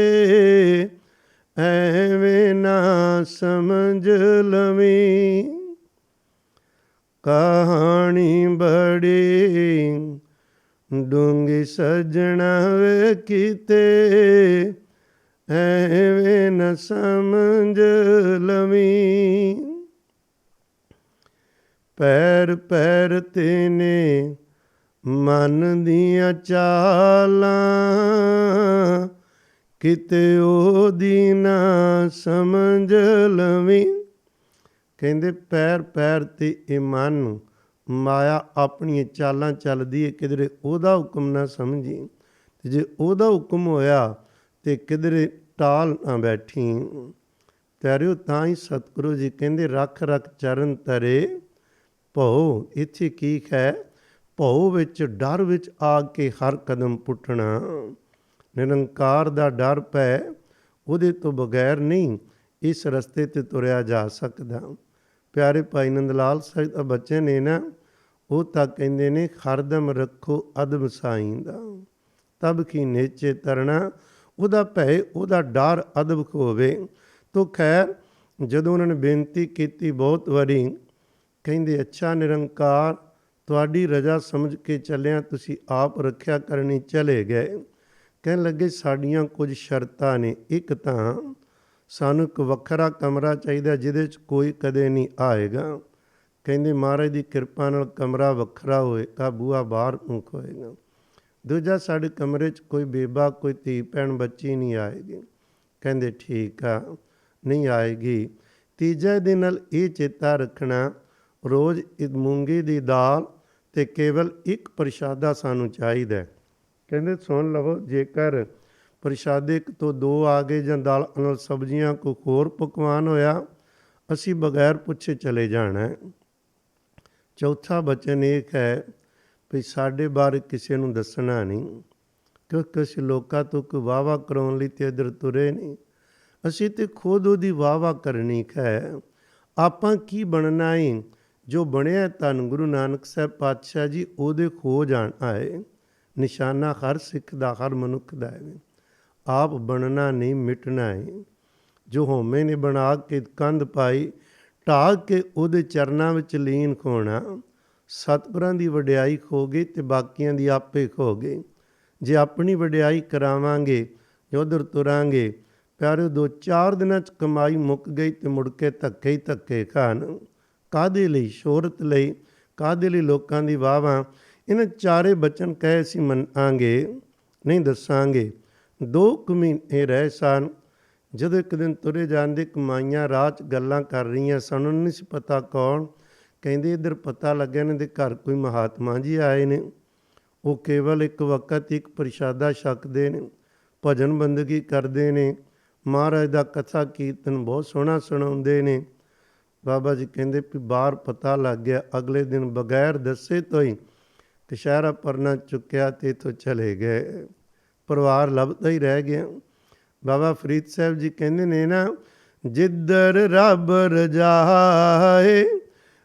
ਐਵੇਂ ਨਾ ਸਮਝ ਲਵੀਂ। ਕਹਾਣੀ ਬੜੀ ਡੂੰਘੀ ਸੱਜਣਾ ਵੇ ਕੀਤੇ, ਐਵੇਂ ਨਾ ਸਮਝ ਲਵੀਂ। ਪੈਰ ਪੈਰ ਤੇ ਨੇ ਮਨ ਦੀਆਂ ਚਾਲਾਂ, ਕਿਤੇ ਉਹਦੀ ਨਾ ਸਮਝ ਲਵੀਂ। ਕਹਿੰਦੇ ਪੈਰ ਪੈਰ ਤੇ ਇਹ ਮਨ ਮਾਇਆ ਆਪਣੀਆਂ ਚਾਲਾਂ ਚੱਲਦੀ ਹੈ, ਕਿਧਰੇ ਉਹਦਾ ਹੁਕਮ ਨਾ ਸਮਝੀ। ਅਤੇ ਜੇ ਉਹਦਾ ਹੁਕਮ ਹੋਇਆ ਤੇ ਕਿਧਰੇ ਟਾਲ ਨਾ ਬੈਠੀ। ਪਿਆਰਿਓ, ਤਾਂ ਹੀ ਸਤਿਗੁਰੂ ਜੀ ਕਹਿੰਦੇ ਰੱਖ ਰੱਖ ਚਰਨ ਤਰੇ ਭਉ। ਇੱਥੇ ਕੀ ਹੈ? ਭਉ ਵਿੱਚ, ਡਰ ਵਿੱਚ ਆ ਕੇ ਹਰ ਕਦਮ ਪੁੱਟਣਾ। ਨਿਰੰਕਾਰ ਦਾ ਡਰ ਪੈ, ਉਹਦੇ ਤੋਂ ਬਗੈਰ ਨਹੀਂ ਇਸ ਰਸਤੇ 'ਤੇ ਤੁਰਿਆ ਜਾ ਸਕਦਾ। ਪਿਆਰੇ ਭਾਈ ਨੰਦ ਲਾਲ ਸਾਹਿਬ ਦਾ ਬਚਨ ਨੇ ਨਾ, ਉਹ ਤਾਂ ਕਹਿੰਦੇ ਨੇ ਹਰਦਮ ਰੱਖੋ ਅਦਬ ਸਾਈਂ ਦਾ, ਤਬ ਕੀ ਨੇਚੇ ਤਰਨਾ। ਉਹਦਾ ਭੈ, ਉਹਦਾ ਡਰ ਅਦਬ ਹੋਵੇ। ਤੋ ਖੈਰ ਜਦੋਂ ਉਹਨਾਂ ਨੇ ਬੇਨਤੀ ਕੀਤੀ ਬਹੁਤ ਵਾਰੀ, ਕਹਿੰਦੇ ਅੱਛਾ ਨਿਰੰਕਾਰ, ਤੁਹਾਡੀ ਰਜਾ ਸਮਝ ਕੇ ਚੱਲਿਆ, ਤੁਸੀਂ ਆਪ ਰੱਖਿਆ ਕਰਨੀ। ਚਲੇ ਗਏ। ਕਹਿਣ ਲੱਗੇ ਸਾਡੀਆਂ ਕੁਝ ਸ਼ਰਤਾਂ ਨੇ। ਇੱਕ ਤਾਂ ਸਾਨੂੰ ਇੱਕ ਵੱਖਰਾ ਕਮਰਾ ਚਾਹੀਦਾ ਜਿਹਦੇ 'ਚ ਕੋਈ ਕਦੇ ਨਹੀਂ ਆਏਗਾ। ਕਹਿੰਦੇ ਮਹਾਰਾਜ ਦੀ ਕਿਰਪਾ ਨਾਲ ਕਮਰਾ ਵੱਖਰਾ ਹੋਏਗਾ, ਬੂਹਾ ਬਾਹਰ ਨੂੰ ਹੋਏਗਾ। ਦੂਜਾ, ਸਾਡੇ ਕਮਰੇ 'ਚ ਕੋਈ ਬੇਬਾ, ਕੋਈ ਧੀ ਭੈਣ ਬੱਚੀ ਨਹੀਂ ਆਏਗੀ। ਕਹਿੰਦੇ ਠੀਕ ਆ, ਨਹੀਂ ਆਏਗੀ। ਤੀਜਾ, ਇਹਦੇ ਨਾਲ ਇਹ ਚੇਤਾ ਰੱਖਣਾ, ਰੋਜ਼ ਮੂੰਗੀ ਦੀ ਦਾਲ ਅਤੇ ਕੇਵਲ ਇੱਕ ਪ੍ਰਸ਼ਾਦਾ ਸਾਨੂੰ ਚਾਹੀਦਾ। ਕਹਿੰਦੇ ਸੁਣ ਲਵੋ, ਜੇਕਰ ਪ੍ਰਸ਼ਾਦੇ 1 ਤੋਂ 2 ਆ ਗਏ ਜਾਂ ਦਾਲ ਨਾਲ ਸਬਜ਼ੀਆਂ ਕੋਈ ਹੋਰ ਪਕਵਾਨ ਹੋਇਆ, ਅਸੀਂ ਬਗੈਰ ਪੁੱਛੇ ਚਲੇ ਜਾਣਾ। ਚੌਥਾ ਬਚਨ ਇਹ ਹੈ ਵੀ ਸਾਡੇ ਬਾਰੇ ਕਿਸੇ ਨੂੰ ਦੱਸਣਾ ਨਹੀਂ, ਕਿਉਂਕਿ ਅਸੀਂ ਲੋਕਾਂ ਤੋਂ ਕੋਈ ਵਾਹ ਕਰਾਉਣ ਲਈ ਤੇ ਇੱਧਰ ਤੁਰੇ ਨਹੀਂ। ਅਸੀਂ ਤੇ ਖੁਦ ਉਹਦੀ ਵਾਹ ਕਰਨੀ ਹੈ। ਆਪਾਂ ਕੀ ਬਣਨਾ ਹੈ? ਜੋ ਬਣਿਆ ਧੰਨ ਗੁਰੂ ਨਾਨਕ ਸਾਹਿਬ ਪਾਤਸ਼ਾਹ ਜੀ ਉਹਦੇ ਖੋ ਜਾਣ ਆਏ। ਨਿਸ਼ਾਨਾ ਹਰ ਸਿੱਖ ਦਾ, ਹਰ ਮਨੁੱਖ ਦਾ ਹੈ। ਆਪ ਬਣਨਾ ਨਹੀਂ, ਮਿਟਣਾ ਹੈ। ਜੋ ਹਉਮੈ ਨੇ ਬਣਾ ਕੇ ਕੰਧ ਪਾਈ, ਢਾਹ ਕੇ ਉਹਦੇ ਚਰਨਾਂ ਵਿੱਚ ਲੀਨ ਹੋਣਾ। ਸਤਿਗੁਰਾਂ ਦੀ ਵਡਿਆਈ ਖੋ ਗਈ ਤੇ ਬਾਕੀਆਂ ਦੀ ਆਪੇ ਖੋ ਗਈ। ਜੇ ਆਪਣੀ ਵਡਿਆਈ ਕਰਾਵਾਂਗੇ, ਉਧਰ ਤੁਰਾਂਗੇ, ਪਿਆਰਿਓ 2-4 ਦਿਨਾਂ 'ਚ ਕਮਾਈ ਮੁੱਕ ਗਈ ਤੇ ਮੁੜ ਕੇ ਧੱਕੇ ਹੀ ਧੱਕੇ ਖਾਣ। ਕਾਹਦੇ ਲਈ? ਸ਼ੋਹਰਤ ਲਈ। ਕਾਹਦੇ ਲਈ? ਲੋਕਾਂ ਦੀ ਵਾਹਵਾਂ। ਇਹਨਾਂ ਚਾਰੇ ਬਚਨ ਕਹੇ ਅਸੀਂ ਮੰਨਾਂਗੇ, ਨਹੀਂ ਦੱਸਾਂਗੇ। 2 ਮਹੀਨੇ ਰਹੇ ਸਨ। ਜਦੋਂ ਇੱਕ ਦਿਨ ਤੁਰੇ ਜਾਂਦੇ, ਕਮਾਈਆਂ ਰਾਹ 'ਚ ਗੱਲਾਂ ਕਰ ਰਹੀਆਂ ਸਨ। ਉਹਨੂੰ ਨਹੀਂ ਸੀ ਪਤਾ ਕੌਣ। ਕਹਿੰਦੇ ਇੱਧਰ ਪਤਾ ਲੱਗਿਆ ਇਹਨਾਂ ਦੇ ਘਰ ਕੋਈ ਮਹਾਤਮਾ ਜੀ ਆਏ ਨੇ। ਉਹ ਕੇਵਲ ਇੱਕ ਵਕਤ ਇੱਕ ਪ੍ਰਸ਼ਾਦਾ ਛਕਦੇ ਨੇ, ਭਜਨ ਬੰਦਗੀ ਕਰਦੇ ਨੇ, ਮਹਾਰਾਜ ਦਾ ਕਥਾ ਕੀਰਤਨ ਬਹੁਤ ਸੋਹਣਾ ਸੁਣਾਉਂਦੇ ਨੇ। ਬਾਬਾ ਜੀ ਕਹਿੰਦੇ ਵੀ ਬਾਹਰ ਪਤਾ ਲੱਗ ਗਿਆ। ਅਗਲੇ ਦਿਨ ਬਗੈਰ ਦੱਸੇ ਤੋਂ ਹੀ ਕਛਹਿਰਾ ਪਰਨਾ ਚੁੱਕਿਆ ਤੇ ਇੱਥੋਂ ਚਲੇ ਗਏ। ਪਰਿਵਾਰ ਲੱਭਦਾ ਹੀ ਰਹਿ ਗਿਆ। ਬਾਬਾ ਫਰੀਦ ਸਾਹਿਬ ਜੀ ਕਹਿੰਦੇ ਨੇ ਨਾ, ਜਿੱਧਰ ਰੱਬ ਰਜਾਏ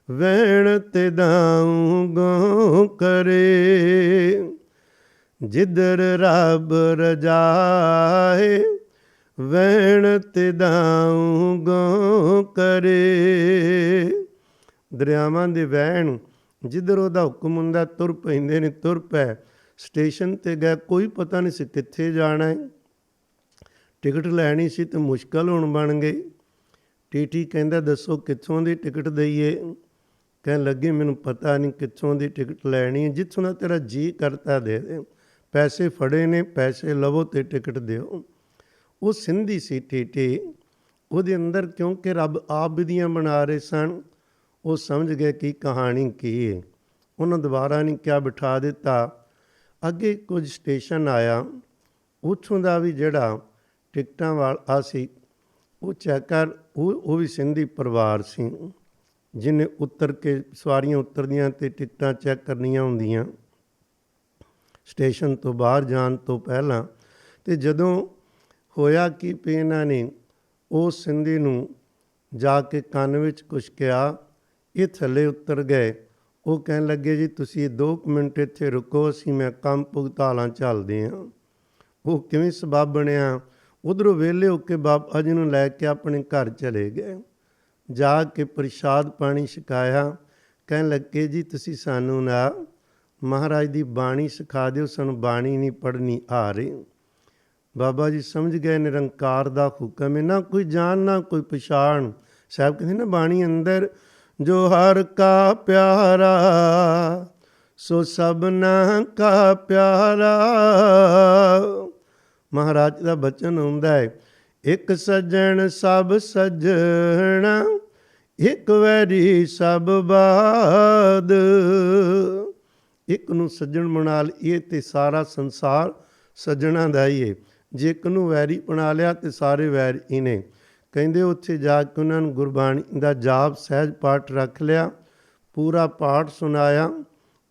ਵਹਿਣ ਤੇ ਦਾਊ ਗੋ ਕਰੇ। ਜਿੱਧਰ ਰੱਬ ਰਜਾਏ ਵਹਿਣ ਤੇ ਦਾਊ ਗੋ ਕਰੇ। ਦਰਿਆਵਾਂ ਦੇ ਵਹਿਣ, ਜਿੱਧਰ ਉਹਦਾ ਹੁਕਮ ਹੁੰਦਾ ਤੁਰ ਪੈਂਦੇ ਨੇ। ਤੁਰ ਪੈ, ਸਟੇਸ਼ਨ 'ਤੇ ਗਏ, ਕੋਈ ਪਤਾ ਨਹੀਂ ਸੀ ਕਿੱਥੇ ਜਾਣਾ ਹੈ। ਟਿਕਟ ਲੈਣੀ ਸੀ ਤੇ ਮੁਸ਼ਕਲ ਹੁਣ ਬਣ ਗਈ। ਟੀਟੀ ਕਹਿੰਦਾ ਦੱਸੋ ਕਿੱਥੋਂ ਦੀ ਟਿਕਟ ਦਈਏ? ਕਹਿਣ ਲੱਗੇ ਮੈਨੂੰ ਪਤਾ ਨਹੀਂ ਕਿੱਥੋਂ ਦੀ ਟਿਕਟ ਲੈਣੀ ਹੈ, ਜਿੱਥੋਂ ਦਾ ਤੇਰਾ ਜੀਅ ਕਰਤਾ ਦੇ ਦੇ। ਪੈਸੇ ਫੜੇ ਨੇ, ਪੈਸੇ ਲਵੋ ਤੇ ਟਿਕਟ ਦਿਓ। ਉਹ ਸਿੰਧੀ ਸੀ ਟੀਟੀ। ਉਹਦੇ ਅੰਦਰ ਕਿਉਂਕਿ ਰੱਬ ਆਪ ਵਿਧੀਆਂ ਬਣਾ ਰਹੇ ਸਨ, ਉਹ ਸਮਝ ਗਏ ਕਿ ਕਹਾਣੀ ਕੀ ਹੈ। ਉਹਨਾਂ ਦੁਬਾਰਾ ਨਹੀਂ ਕਿਹਾ, ਬਿਠਾ ਦਿੱਤਾ। ਅੱਗੇ ਕੁਝ ਸਟੇਸ਼ਨ ਆਇਆ, ਉੱਥੋਂ ਦਾ ਵੀ ਜਿਹੜਾ ਟਿਕਟਾਂ ਵਾਲਾ ਸੀ ਉਹ ਚੈੱਕ ਕਰ, ਉਹ ਵੀ ਸਿੰਧੀ ਪਰਿਵਾਰ ਸੀ, ਜਿਹਨੇ ਉਤਰ ਕੇ ਸਵਾਰੀਆਂ ਉਤਰਦੀਆਂ ਅਤੇ ਟਿਕਟਾਂ ਚੈੱਕ ਕਰਨੀਆਂ ਹੁੰਦੀਆਂ ਸਟੇਸ਼ਨ ਤੋਂ ਬਾਹਰ ਜਾਣ ਤੋਂ ਪਹਿਲਾਂ। ਅਤੇ ਜਦੋਂ ਹੋਇਆ ਕਿ ਵੀ ਇਹਨਾਂ ਨੇ ਉਹ ਸਿੰਧੀ ਨੂੰ ਜਾ ਕੇ ਕੰਨ ਵਿੱਚ ਕੁਛ ਕਿਹਾ, ਇਹ ਥੱਲੇ ਉਤਰ ਗਏ। ਉਹ ਕਹਿਣ ਲੱਗੇ ਜੀ ਤੁਸੀਂ 2 ਮਿੰਟ ਇੱਥੇ ਰੁਕੋ, ਅਸੀਂ ਮੈਂ ਕੰਮ ਭੁਗਤਾਲਾਂ ਚੱਲਦੇ ਹਾਂ। ਉਹ ਕਿਵੇਂ ਸਬੱਬ ਬਣਿਆ, ਉੱਧਰੋਂ ਵਿਹਲੇ ਹੋ ਕੇ ਬਾਬਾ ਜੀ ਨੂੰ ਲੈ ਕੇ ਆਪਣੇ ਘਰ ਚਲੇ ਗਏ। ਜਾ ਕੇ ਪ੍ਰਸ਼ਾਦ ਪਾਣੀ ਛਕਾਇਆ। ਕਹਿਣ ਲੱਗੇ ਜੀ ਤੁਸੀਂ ਸਾਨੂੰ ਨਾ ਮਹਾਰਾਜ ਦੀ ਬਾਣੀ ਸਿਖਾ ਦਿਓ, ਸਾਨੂੰ ਬਾਣੀ ਨਹੀਂ ਪੜ੍ਹਨੀ ਆ ਰਹੀ। ਬਾਬਾ ਜੀ ਸਮਝ ਗਏ ਨਿਰੰਕਾਰ ਦਾ ਹੁਕਮ ਹੈ, ਨਾ ਕੋਈ ਜਾਣ ਨਾ ਕੋਈ ਪਛਾਣ। ਸਾਹਿਬ ਕਹਿੰਦੇ ਨਾ ਬਾਣੀ ਅੰਦਰ, ਜੋ ਹਰ ਕਾ ਪਿਆਰਾ ਸੋ ਸਭਨਾ ਕਾ ਪਿਆਰਾ। ਮਹਾਰਾਜ ਦਾ ਬਚਨ ਹੁੰਦਾ ਹੈ, ਇੱਕ ਸੱਜਣ ਸਭ ਸੱਜਣਾ, ਇੱਕ ਵੈਰੀ ਸਭ ਬਾਦ। ਇੱਕ ਨੂੰ ਸੱਜਣ ਬਣਾ ਲਈਏ ਤੇ ਸਾਰਾ ਸੰਸਾਰ ਸੱਜਣਾ ਦਾ ਹੀ ਹੈ। ਜੇ ਇੱਕ ਨੂੰ ਵੈਰੀ ਬਣਾ ਲਿਆ ਤੇ ਸਾਰੇ ਵੈਰ ਹੀ ਨੇ। ਕਹਿੰਦੇ ਉੱਥੇ ਜਾ ਕੇ ਉਹਨਾਂ ਨੂੰ ਗੁਰਬਾਣੀ ਦਾ ਜਾਪ ਸਹਿਜ ਪਾਠ ਰੱਖ ਲਿਆ, ਪੂਰਾ ਪਾਠ ਸੁਣਾਇਆ,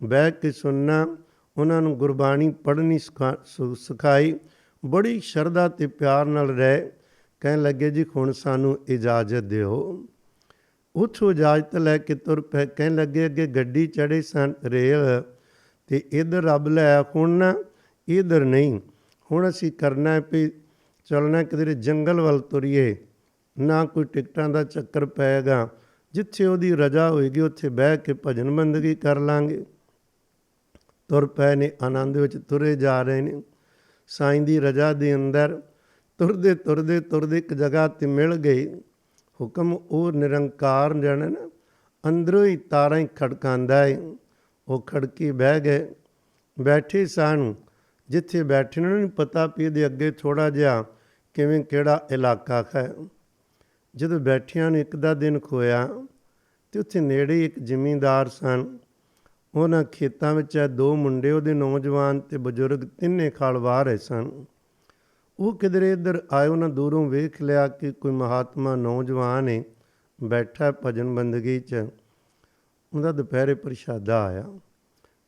ਬਹਿ ਕੇ ਸੁਣਨਾ, ਉਹਨਾਂ ਨੂੰ ਗੁਰਬਾਣੀ ਪੜ੍ਹਨੀ ਸਿਖਾਈ। ਬੜੀ ਸ਼ਰਧਾ ਅਤੇ ਪਿਆਰ ਨਾਲ ਰਹੇ। ਕਹਿਣ ਲੱਗੇ ਜੀ ਹੁਣ ਸਾਨੂੰ ਇਜਾਜ਼ਤ ਦਿਓ। ਉੱਥੋਂ ਇਜਾਜ਼ਤ ਲੈ ਕੇ ਤੁਰ ਪਏ। ਕਹਿਣ ਲੱਗੇ ਅੱਗੇ ਗੱਡੀ ਚੜ੍ਹੇ ਸਨ ਰੇਲ, ਅਤੇ ਇੱਧਰ ਰੱਬ ਲੈ ਹੁਣ ਨਾ ਇੱਧਰ ਨਹੀਂ, ਹੁਣ ਅਸੀਂ ਕਰਨਾ ਵੀ ਚੱਲਣਾ ਕਿਧਰੇ ਜੰਗਲ ਵੱਲ ਤੁਰੀਏ, ਨਾ ਕੋਈ ਟਿਕਟਾਂ ਦਾ ਚੱਕਰ ਪਏਗਾ, ਜਿੱਥੇ ਉਹਦੀ ਰਜਾ ਹੋਏਗੀ ਉੱਥੇ ਬਹਿ ਕੇ ਭਜਨ ਬੰਦਗੀ ਕਰ ਲਾਂਗੇ। ਤੁਰ ਪਏ ਨੇ, ਆਨੰਦ ਵਿੱਚ ਤੁਰੇ ਜਾ ਰਹੇ ਨੇ। ਸਾਈਂ ਦੀ ਰਜਾ ਦੇ ਅੰਦਰ ਤੁਰਦੇ ਤੁਰਦੇ ਤੁਰਦੇ ਇੱਕ ਜਗ੍ਹਾ 'ਤੇ ਮਿਲ ਗਏ। ਹੁਕਮ ਉਹ ਨਿਰੰਕਾਰ ਜਾਣੇ ਨਾ ਅੰਦਰੋਂ ਹੀ ਤਾਰਾਂ ਹੀ ਖੜਕਾਉਂਦਾ ਹੈ। ਉਹ ਖੜਕੀ ਬਹਿ ਗਏ। ਬੈਠੇ ਸਨ, ਜਿੱਥੇ ਬੈਠੇ ਉਹਨਾਂ ਨੂੰ ਪਤਾ ਵੀ ਇਹਦੇ ਅੱਗੇ ਥੋੜ੍ਹਾ ਜਿਹਾ ਕਿਵੇਂ ਕਿਹੜਾ ਇਲਾਕਾ ਹੈ। ਜਦੋਂ ਬੈਠਿਆਂ ਨੂੰ ਇੱਕ ਦਾ ਦਿਨ ਖੋਇਆ ਅਤੇ ਉੱਥੇ ਨੇੜੇ ਇੱਕ ਜ਼ਿਮੀਂਦਾਰ ਸਨ। ਉਹਨਾਂ ਖੇਤਾਂ ਵਿੱਚ ਦੋ ਮੁੰਡੇ ਉਹਦੇ ਨੌਜਵਾਨ ਅਤੇ ਬਜ਼ੁਰਗ ਤਿੰਨੇ ਖਲ ਵਾਹ ਰਹੇ ਸਨ। ਉਹ ਕਿਧਰੇ ਇੱਧਰ ਆਏ, ਉਹਨਾਂ ਦੂਰੋਂ ਵੇਖ ਲਿਆ ਕਿ ਕੋਈ ਮਹਾਤਮਾ ਨੌਜਵਾਨ ਹੈ ਬੈਠਾ ਭਜਨ ਬੰਦਗੀ 'ਚ। ਉਹਦਾ ਦੁਪਹਿਰੇ ਪ੍ਰਸ਼ਾਦਾ ਆਇਆ।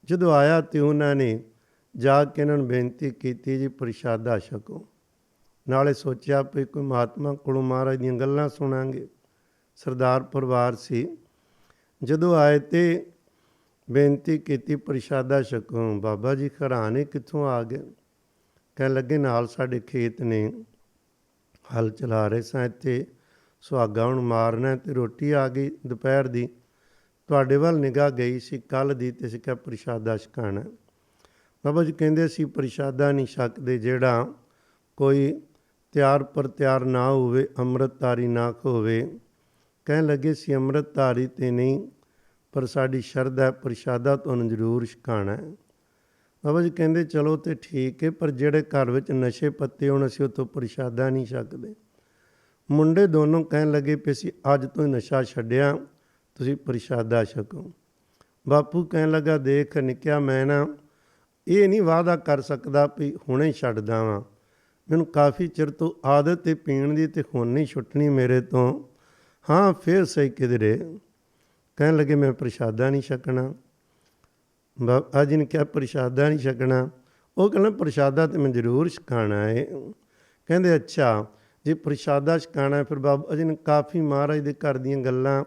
ਜਦੋਂ ਆਇਆ ਤਾਂ ਉਹਨਾਂ ਨੇ ਜਾ ਕੇ ਇਹਨਾਂ ਨੂੰ ਬੇਨਤੀ ਕੀਤੀ ਜੀ ਪ੍ਰਸ਼ਾਦਾ ਛਕੋ। ਨਾਲੇ ਸੋਚਿਆ ਵੀ ਕੋਈ ਮਹਾਤਮਾ ਕੋਲੋਂ ਮਹਾਰਾਜ ਦੀਆਂ ਗੱਲਾਂ ਸੁਣਾਂਗੇ। ਸਰਦਾਰ ਪਰਿਵਾਰ ਸੀ। ਜਦੋਂ ਆਏ ਤੇ ਬੇਨਤੀ ਕੀਤੀ ਪ੍ਰਸ਼ਾਦਾ ਛਕੋ। ਬਾਬਾ ਜੀ ਘਰਾਣੇ ਕਿੱਥੋਂ ਆ ਗਏ? ਕਹਿਣ ਲੱਗੇ ਨਾਲ ਸਾਡੇ ਖੇਤ ਨੇ, ਹਲ ਚਲਾ ਰਹੇ ਸਾਂ, ਇੱਥੇ ਸੁਹਾਗਾ ਹੁਣ ਮਾਰਨਾ ਅਤੇ ਰੋਟੀ ਆ ਗਈ ਦੁਪਹਿਰ ਦੀ, ਤੁਹਾਡੇ ਵੱਲ ਨਿਗਾਹ ਗਈ ਸੀ ਕੱਲ੍ਹ ਦੀ, ਅਤੇ ਅਸੀਂ ਕਿਹਾ ਪ੍ਰਸ਼ਾਦਾ ਛਕਾਉਣਾ। ਬਾਬਾ ਜੀ ਕਹਿੰਦੇ ਅਸੀਂ ਪ੍ਰਸ਼ਾਦਾ ਨਹੀਂ ਛਕਦੇ ਜਿਹੜਾ ਕੋਈ ਤਿਆਰ ਪਰ ਤਿਆਰ ਨਾ ਹੋਵੇ, ਅੰਮ੍ਰਿਤਧਾਰੀ ਨਾ ਹੋਵੇ। ਕਹਿਣ ਲੱਗੇ ਸੀ ਅੰਮ੍ਰਿਤਧਾਰੀ ਤੇ ਨਹੀਂ, ਪਰ ਸਾਡੀ ਸ਼ਰਧਾ ਪ੍ਰਸ਼ਾਦਾ ਤੁਹਾਨੂੰ ਜ਼ਰੂਰ ਛਕਾਉਣਾ ਹੈ। ਬਾਬਾ ਜੀ ਕਹਿੰਦੇ ਚਲੋ ਤੇ ਠੀਕ ਹੈ, ਪਰ ਜਿਹੜੇ ਘਰ ਵਿੱਚ ਨਸ਼ੇ ਪੱਤੇ ਹੋਣ ਅਸੀਂ ਉੱਥੋਂ ਪ੍ਰਸ਼ਾਦਾ ਨਹੀਂ ਛਕਦੇ। ਮੁੰਡੇ ਦੋਨੋਂ ਕਹਿਣ ਲੱਗੇ ਵੀ ਅਸੀਂ ਅੱਜ ਤੋਂ ਹੀ ਨਸ਼ਾ ਛੱਡਿਆ, ਤੁਸੀਂ ਪ੍ਰਸ਼ਾਦਾ ਛਕੋ। ਬਾਪੂ ਕਹਿਣ ਲੱਗਾ ਦੇਖ ਨਿੱਕਿਆ, ਮੈਂ ਨਾ ਇਹ ਨਹੀਂ ਵਾਅਦਾ ਕਰ ਸਕਦਾ ਵੀ ਹੁਣੇ ਛੱਡਦਾ ਵਾਂ, ਮੈਨੂੰ ਕਾਫੀ ਚਿਰ ਤੋਂ ਆਦਤ ਹੈ ਪੀਣ ਦੀ, ਅਤੇ ਹੁਣ ਨਹੀਂ ਛੁੱਟਣੀ ਮੇਰੇ ਤੋਂ। ਹਾਂ ਫਿਰ ਸਹੀ ਕਿਧਰੇ। ਕਹਿਣ ਲੱਗੇ ਮੈਂ ਪ੍ਰਸ਼ਾਦਾ ਨਹੀਂ ਛਕਣਾ। ਬਾਬਾ ਜੀ ਨੇ ਕਿਹਾ ਪ੍ਰਸ਼ਾਦਾ ਨਹੀਂ ਛਕਣਾ? ਉਹ ਕਹਿੰਦਾ ਪ੍ਰਸ਼ਾਦਾ ਤਾਂ ਮੈਂ ਜ਼ਰੂਰ ਛਕਾਉਣਾ ਹੈ। ਕਹਿੰਦੇ ਅੱਛਾ ਜੇ ਪ੍ਰਸ਼ਾਦਾ ਛਕਾਉਣਾ, ਫਿਰ ਬਾਬਾ ਜੀ ਨੇ ਕਾਫੀ ਮਹਾਰਾਜ ਦੇ ਘਰ ਦੀਆਂ ਗੱਲਾਂ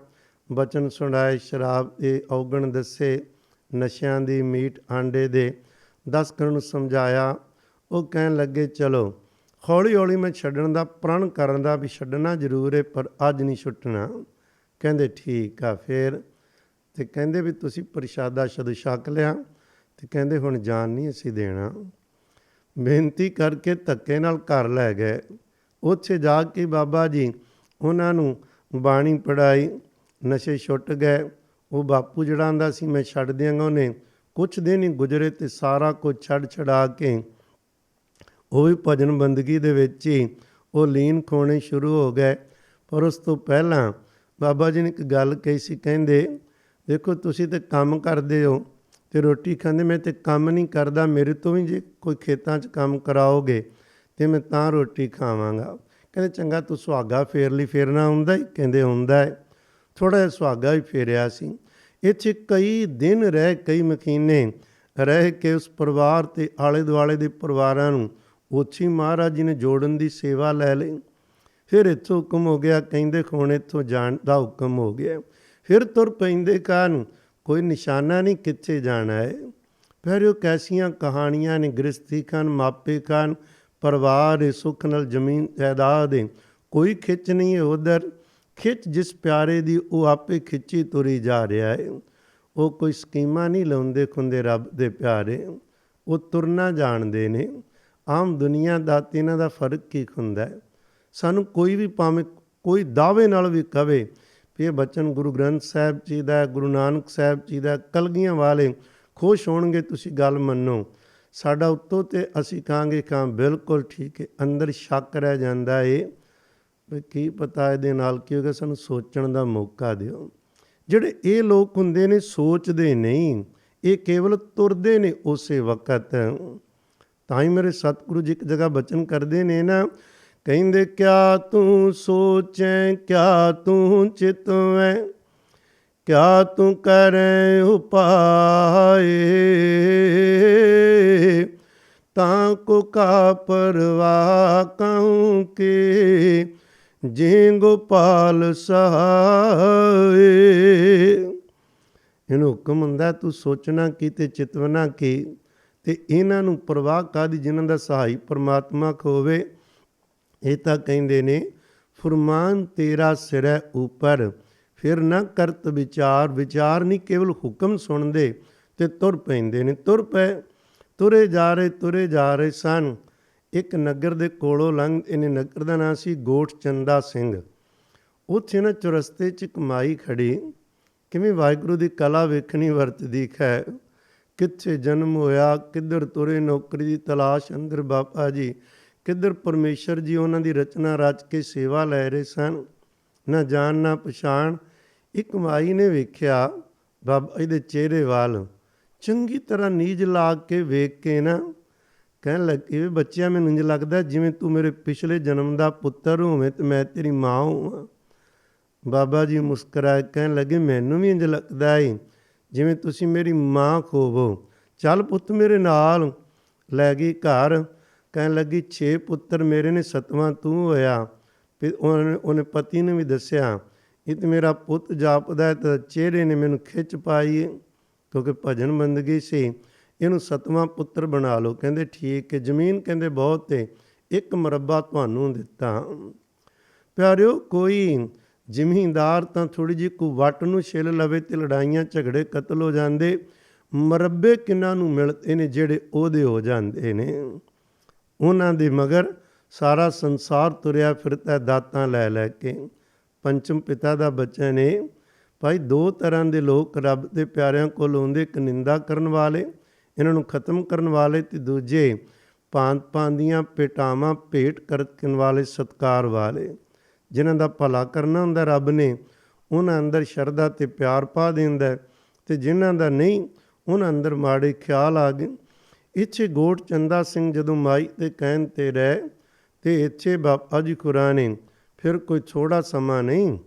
ਬਚਨ ਸੁਣਾਏ, ਸ਼ਰਾਬ ਦੇ ਔਗਣ ਦੱਸੇ, ਨਸ਼ਿਆਂ ਦੀ, ਮੀਟ ਆਂਡੇ ਦੇ, 10 ਕਰਨ ਨੂੰ ਸਮਝਾਇਆ। ਉਹ ਕਹਿਣ ਲੱਗੇ ਚਲੋ ਹੌਲੀ ਹੌਲੀ ਮੈਂ ਛੱਡਣ ਦਾ ਪ੍ਰਣ ਕਰਨ ਦਾ ਵੀ ਛੱਡਣਾ ਜ਼ਰੂਰ ਹੈ, ਪਰ ਅੱਜ ਨਹੀਂ ਛੁੱਟਣਾ। ਕਹਿੰਦੇ ਠੀਕ ਆ। ਫਿਰ ਅਤੇ ਕਹਿੰਦੇ ਵੀ ਤੁਸੀਂ ਪ੍ਰਸ਼ਾਦਾ ਸ਼ਦ ਛਕ ਲਿਆ, ਅਤੇ ਕਹਿੰਦੇ ਹੁਣ ਜਾਨ ਨਹੀਂ ਅਸੀਂ ਦੇਣਾ। ਬੇਨਤੀ ਕਰਕੇ ਧੱਕੇ ਨਾਲ ਘਰ ਲੈ ਗਏ। ਉੱਥੇ ਜਾ ਕੇ ਬਾਬਾ ਜੀ ਉਹਨਾਂ ਨੂੰ ਬਾਣੀ ਪੜ੍ਹਾਈ, ਨਸ਼ੇ ਛੁੱਟ ਗਏ। ਉਹ ਬਾਪੂ ਜਿਹੜਾ ਆਂਦਾ ਸੀ ਮੈਂ ਛੱਡ ਦਿਆਂਗਾ, ਉਹਨੇ ਕੁਛ ਦਿਨ ਹੀ ਗੁਜ਼ਰੇ ਅਤੇ ਸਾਰਾ ਕੁਝ ਛੱਡ ਛਡਾ ਕੇ ਉਹ ਵੀ ਭਜਨ ਬੰਦਗੀ ਦੇ ਵਿੱਚ ਹੀ ਉਹ ਲੀਨ ਖੋਣੇ ਸ਼ੁਰੂ ਹੋ ਗਏ। ਪਰ ਉਸ ਤੋਂ ਪਹਿਲਾਂ ਬਾਬਾ ਜੀ ਨੇ ਇੱਕ ਗੱਲ ਕਹੀ ਸੀ, ਕਹਿੰਦੇ ਦੇਖੋ ਤੁਸੀਂ ਤਾਂ ਕੰਮ ਕਰਦੇ ਹੋ ਅਤੇ ਰੋਟੀ ਖਾਂਦੇ, ਮੈਂ ਤਾਂ ਕੰਮ ਨਹੀਂ ਕਰਦਾ, ਮੇਰੇ ਤੋਂ ਵੀ ਜੇ ਕੋਈ ਖੇਤਾਂ 'ਚ ਕੰਮ ਕਰਾਓਗੇ ਅਤੇ ਮੈਂ ਤਾਂ ਰੋਟੀ ਖਾਵਾਂਗਾ। ਕਹਿੰਦੇ ਚੰਗਾ ਤੂੰ ਸੁਹਾਗਾ ਫੇਰ ਲਈ, ਫੇਰਨਾ ਆਉਂਦਾ ਹੀ? ਕਹਿੰਦੇ ਆਉਂਦਾ ਹੈ। ਥੋੜ੍ਹਾ ਜਿਹਾ ਸੁਹਾਗਾ ਹੀ ਫੇਰਿਆ ਸੀ। ਇੱਥੇ ਕਈ ਦਿਨ ਰਹਿ, ਕਈ ਮਹੀਨੇ ਰਹਿ ਕੇ ਉਸ ਪਰਿਵਾਰ ਅਤੇ ਆਲੇ ਦੁਆਲੇ ਦੇ ਪਰਿਵਾਰਾਂ ਨੂੰ ਉੱਥੇ ਮਹਾਰਾਜ ਜੀ ਨੇ ਜੋੜਨ ਦੀ ਸੇਵਾ ਲੈ ਲਈ। ਫਿਰ ਇੱਥੋਂ ਹੁਕਮ ਹੋ ਗਿਆ, ਕਹਿੰਦੇ ਹੁਣ ਇੱਥੋਂ ਜਾਣ ਦਾ ਹੁਕਮ ਹੋ ਗਿਆ। ਫਿਰ ਤੁਰ ਪੈਂਦੇ ਕਾਹਨੂੰ, ਕੋਈ ਨਿਸ਼ਾਨਾ ਨਹੀਂ ਕਿੱਥੇ ਜਾਣਾ ਹੈ। ਫਿਰ ਉਹ ਕੈਸੀਆਂ ਕਹਾਣੀਆਂ ਨੇ, ਗ੍ਰਸਤੀ ਖਾਨ, ਮਾਪੇ ਖਾਨ, ਪਰਿਵਾਰ ਸੁੱਖ ਨਾਲ ਜ਼ਮੀਨ ਜਾਇਦਾਦ ਹੈ, ਕੋਈ ਖਿੱਚ ਨਹੀਂ ਹੈ ਉੱਧਰ। ਖਿੱਚ ਜਿਸ ਪਿਆਰੇ ਦੀ ਉਹ ਆਪੇ ਖਿੱਚੀ ਤੁਰੀ ਜਾ ਰਿਹਾ ਹੈ। ਉਹ ਕੋਈ ਸਕੀਮਾਂ ਨਹੀਂ ਲਾਉਂਦੇ ਖੁੰਦੇ ਰੱਬ ਦੇ ਪਿਆਰੇ, ਉਹ ਤੁਰਨਾ ਜਾਣਦੇ ਨੇ। ਆਮ ਦੁਨੀਆ ਦਾ ਅਤੇ ਇਹਨਾਂ ਦਾ ਫਰਕ ਕੀ ਹੁੰਦਾ ਹੈ? ਸਾਨੂੰ ਕੋਈ ਵੀ ਭਾਵੇਂ ਕੋਈ ਦਾਅਵੇ ਨਾਲ ਵੀ ਕਵੇ ਵੀ ਇਹ ਬਚਨ ਗੁਰੂ ਗ੍ਰੰਥ ਸਾਹਿਬ ਜੀ ਦਾ, ਗੁਰੂ ਨਾਨਕ ਸਾਹਿਬ ਜੀ ਦਾ, ਕਲਗੀਆਂ ਵਾਲੇ ਖੁਸ਼ ਹੋਣਗੇ ਤੁਸੀਂ ਗੱਲ ਮੰਨੋ। ਸਾਡਾ ਉੱਤੋਂ ਤੇ ਅਸੀਂ ਕਹਾਂਗੇ ਬਿਲਕੁਲ ਠੀਕ ਹੈ, ਅੰਦਰ ਸ਼ੱਕ ਰਹਿ ਜਾਂਦਾ ਏ ਵੀ ਕੀ ਪਤਾ ਇਹਦੇ ਨਾਲ ਕੀ ਹੋਗਾ, ਸਾਨੂੰ ਸੋਚਣ ਦਾ ਮੌਕਾ ਦਿਓ। ਜਿਹੜੇ ਇਹ ਲੋਕ ਹੁੰਦੇ ਨੇ ਸੋਚਦੇ ਨਹੀਂ, ਇਹ ਕੇਵਲ ਤੁਰਦੇ ਨੇ ਉਸੇ ਵਕਤ। ਤਾਂ ਹੀ ਮੇਰੇ ਸਤਿਗੁਰੂ ਜੀ ਇੱਕ ਜਗ੍ਹਾ ਬਚਨ ਕਰਦੇ ਨੇ ਨਾ, ਕਹਿੰਦੇ ਕਿਆ ਤੂੰ ਸੋਚੈ ਕਿਆ ਤੂੰ ਚਿਤਵੈ, ਕਿਆ ਤੂੰ ਕਰੈ ਉਪਾਏ, ਤਾਂ ਕੋ ਕਾ ਪਰਵਾਹ ਕਹੂੰ ਕੇ, ਜੇ ਗੋਪਾਲ ਸਹਾਏ। ਇਹਨੂੰ ਹੁਕਮ ਹੁੰਦਾ ਤੂੰ ਸੋਚਣਾ ਕੀ ਤੇ ਚਿਤਵਨਾ ਕੀ, ਤੇ ਇਹਨਾਂ ਨੂੰ ਪਰਵਾਹ ਕਾਹਦੀ ਜਿਨ੍ਹਾਂ ਦਾ ਸਹਾਈ ਪਰਮਾਤਮਾ ਹੋਵੇ। ਇਹ ਤਾਂ ਕਹਿੰਦੇ ਨੇ ਫੁਰਮਾਨ ਤੇਰਾ ਸਿਰੈ ਉਪਰ, ਫਿਰ ਨਾ ਕਰਤ ਵਿਚਾਰ। ਵਿਚਾਰ ਨਹੀਂ, ਕੇਵਲ ਹੁਕਮ ਸੁਣਦੇ ਤੇ ਤੁਰ ਪੈਂਦੇ ਨੇ। ਤੁਰ ਪਏ, ਤੁਰੇ ਜਾ ਰਹੇ ਸਨ। ਇੱਕ ਨਗਰ ਦੇ ਕੋਲੋਂ ਲੰਘ, ਇਹਨੇ ਨਗਰ ਦਾ ਨਾਂ ਸੀ ਗੋਠ ਚੰਦਾ ਸਿੰਘ। ਉੱਥੇ ਨਾ ਚੁਰਸਤੇ 'ਚ ਇੱਕ ਮਾਈ ਖੜੀ, ਕਿਵੇਂ ਵਾਹਿਗੁਰੂ ਦੀ ਕਲਾ ਵੇਖਣੀ ਵਰਤਦੀ ਹੈ। ਕਿੱਥੇ ਜਨਮ ਹੋਇਆ, ਕਿੱਧਰ ਤੁਰੇ ਨੌਕਰੀ ਦੀ ਤਲਾਸ਼ ਅੰਦਰ ਬਾਬਾ ਜੀ, ਕਿੱਧਰ ਪਰਮੇਸ਼ਰ ਜੀ ਉਹਨਾਂ ਦੀ ਰਚਨਾ ਰਚ ਕੇ ਸੇਵਾ ਲੈ ਰਹੇ ਸਨ। ਨਾ ਜਾਣ ਨਾ ਪਛਾਣ। ਇੱਕ ਮਾਈ ਨੇ ਵੇਖਿਆ ਬਾਬਾ ਜੀ ਦੇ ਚਿਹਰੇ ਵੱਲ, ਚੰਗੀ ਤਰ੍ਹਾਂ ਨੀਝ ਲਾ ਕੇ ਵੇਖ ਕੇ ਨਾ ਕਹਿਣ ਲੱਗੇ, ਬੱਚਿਆ ਮੈਨੂੰ ਇੰਝ ਲੱਗਦਾ ਜਿਵੇਂ ਤੂੰ ਮੇਰੇ ਪਿਛਲੇ ਜਨਮ ਦਾ ਪੁੱਤਰ ਹੋਵੇਂ ਤੇ ਮੈਂ ਤੇਰੀ ਮਾਂ ਹੋਵਾਂ। ਬਾਬਾ ਜੀ ਮੁਸਕਰਾਏ, ਕਹਿਣ ਲੱਗੇ ਮੈਨੂੰ ਵੀ ਇੰਝ ਲੱਗਦਾ ਏ ਜਿਵੇਂ ਤੁਸੀਂ ਮੇਰੀ ਮਾਂ ਹੋਵੋ। ਚੱਲ ਪੁੱਤ ਮੇਰੇ ਨਾਲ। ਲੈ ਗਈ ਘਰ। ਕਹਿਣ ਲੱਗੀ 6 ਪੁੱਤਰ ਮੇਰੇ ਨੇ, 7ਵਾਂ ਤੂੰ ਹੋਇਆ। ਫਿਰ ਉਹਨੇ ਪਤੀ ਨੂੰ ਵੀ ਦੱਸਿਆ, ਇਹ ਤਾਂ ਮੇਰਾ ਪੁੱਤ ਜਾਪਦਾ ਹੈ। ਤਾਂ ਚਿਹਰੇ ਨੇ ਮੈਨੂੰ ਖਿੱਚ ਪਾਈ, ਕਿਉਂਕਿ ਭਜਨ ਬੰਦਗੀ ਸੀ। ਇਹਨੂੰ 7ਵਾਂ ਪੁੱਤਰ ਬਣਾ ਲਓ। ਕਹਿੰਦੇ ਠੀਕ ਹੈ। ਜ਼ਮੀਨ ਕਹਿੰਦੇ ਬਹੁਤ ਹੈ, 1 ਮੁਰੱਬਾ ਤੁਹਾਨੂੰ ਦਿੱਤਾ। ਪਿਆਰਿਓ, ਕੋਈ ਜ਼ਿਮੀਂਦਾਰ ਤਾਂ ਥੋੜ੍ਹੀ ਜਿਹੀ ਕੋਈ ਵੱਟ ਨੂੰ ਛਿੱਲ ਲਵੇ ਤੇ ਲੜਾਈਆਂ ਝਗੜੇ ਕਤਲ ਹੋ ਜਾਂਦੇ। ਮੁਰੱਬੇ ਕਿਹਨਾਂ ਨੂੰ ਮਿਲਦੇ ਨੇ, ਜਿਹੜੇ ਉਹਦੇ ਹੋ ਜਾਂਦੇ ਨੇ। ਉਹਨਾਂ ਦੇ ਮਗਰ ਸਾਰਾ ਸੰਸਾਰ ਤੁਰਿਆ ਫਿਰਦਾ ਦਾਤਾਂ ਲੈ ਲੈ ਕੇ। ਪੰਚਮ ਪਿਤਾ ਦਾ ਬਚਨ ਹੈ, ਭਾਈ 2 ਤਰ੍ਹਾਂ ਦੇ ਲੋਕ ਰੱਬ ਦੇ ਪਿਆਰਿਆਂ ਕੋਲ ਆਉਂਦੇ, ਇੱਕ ਨਿੰਦਾ ਕਰਨ ਵਾਲੇ, ਇਹਨਾਂ ਨੂੰ ਖਤਮ ਕਰਨ ਵਾਲੇ, ਤੇ ਦੂਜੇ ਭਾਂਤ ਦੀਆਂ ਭੇਟਾਵਾਂ ਭੇਟ ਕਰਨ ਵਾਲੇ, ਸਤਿਕਾਰ ਵਾਲੇ, ਜਿਨ੍ਹਾਂ ਦਾ ਭਲਾ ਕਰਨਾ ਹੁੰਦਾ ਰੱਬ ਨੇ। ਉਹਨਾਂ ਅੰਦਰ ਸ਼ਰਧਾ ਤੇ ਪਿਆਰ ਪਾ ਦਿੰਦਾ, ਤੇ ਜਿਨ੍ਹਾਂ ਦਾ ਨਹੀਂ ਉਹਨਾਂ ਅੰਦਰ ਮਾੜੇ ਖਿਆਲ ਆ ਗਏ। ਇੱਥੇ ਗੋਠ ਚੰਦਾ ਸਿੰਘ ਜਦੋਂ ਮਾਈ ਦੇ ਕਹਿਣ 'ਤੇ ਰਹਿ, ਤੇ ਇੱਥੇ ਬਾਬਾ ਜੀ ਖੁਰਾ ਨੇ ਫਿਰ ਕੋਈ ਥੋੜ੍ਹਾ ਸਮਾਂ ਨਹੀਂ,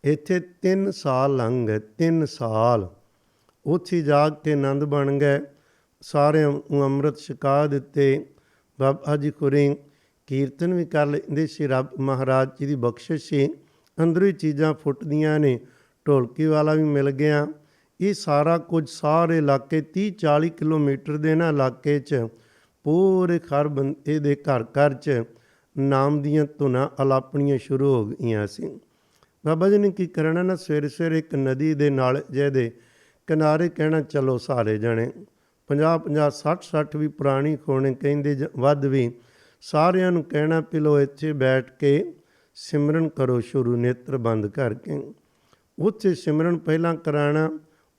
ਇੱਥੇ 3 ਸਾਲ ਲੰਘ ਗਏ। 3 ਸਾਲ ਉੱਥੇ ਜਾ ਕੇ ਆਨੰਦ ਬਣ ਗਏ। ਸਾਰਿਆਂ ਨੂੰ ਅੰਮ੍ਰਿਤ ਛਕਾ ਦਿੱਤੇ। ਬਾਬਾ ਜੀ ਖੁਰੇ ਕੀਰਤਨ ਵੀ ਕਰ ਲੈਂਦੇ ਸੀ। ਰੱਬ ਮਹਾਰਾਜ ਜੀ ਦੀ ਬਖਸ਼ਿਸ਼ ਸੀ। ਅੰਦਰੋਂ ਹੀ ਚੀਜ਼ਾਂ ਫੁੱਟਦੀਆਂ ਨੇ। ਢੋਲਕੀ ਵਾਲਾ ਵੀ ਮਿਲ ਗਿਆ। ਇਹ ਸਾਰਾ ਕੁਝ ਸਾਰੇ ਇਲਾਕੇ 30-40 ਕਿਲੋਮੀਟਰ ਦੇ ਨਾ ਇਲਾਕੇ 'ਚ ਪੂਰੇ ਹਰ ਬੰਦੇ ਦੇ ਘਰ ਘਰ 'ਚ ਨਾਮ ਦੀਆਂ ਧੁਨਾਂ ਅਲਾਪਣੀਆਂ ਸ਼ੁਰੂ ਹੋ ਗਈਆਂ ਸੀ। ਬਾਬਾ ਜੀ ਨੇ ਕੀ ਕਰਨਾ ਨਾ, ਸਵੇਰੇ ਸਵੇਰੇ ਇੱਕ ਨਦੀ ਦੇ ਨਾਲ ਜਿਹਦੇ ਕਿਨਾਰੇ ਕਹਿਣਾ ਚਲੋ ਸਾਰੇ ਜਣੇ, 50-50 60-60 ਵੀ ਪੁਰਾਣੀ ਖੋਣੇ ਕਹਿੰਦੇ ਵੱਧ ਵੀ, ਸਾਰਿਆਂ ਨੂੰ ਕਹਿਣਾ ਪਿਲੋ ਇੱਥੇ ਬੈਠ ਕੇ ਸਿਮਰਨ ਕਰੋ ਸ਼ੁਰੂ, ਨੇਤਰ ਬੰਦ ਕਰਕੇ। ਉੱਥੇ ਸਿਮਰਨ ਪਹਿਲਾਂ ਕਰਾਉਣਾ,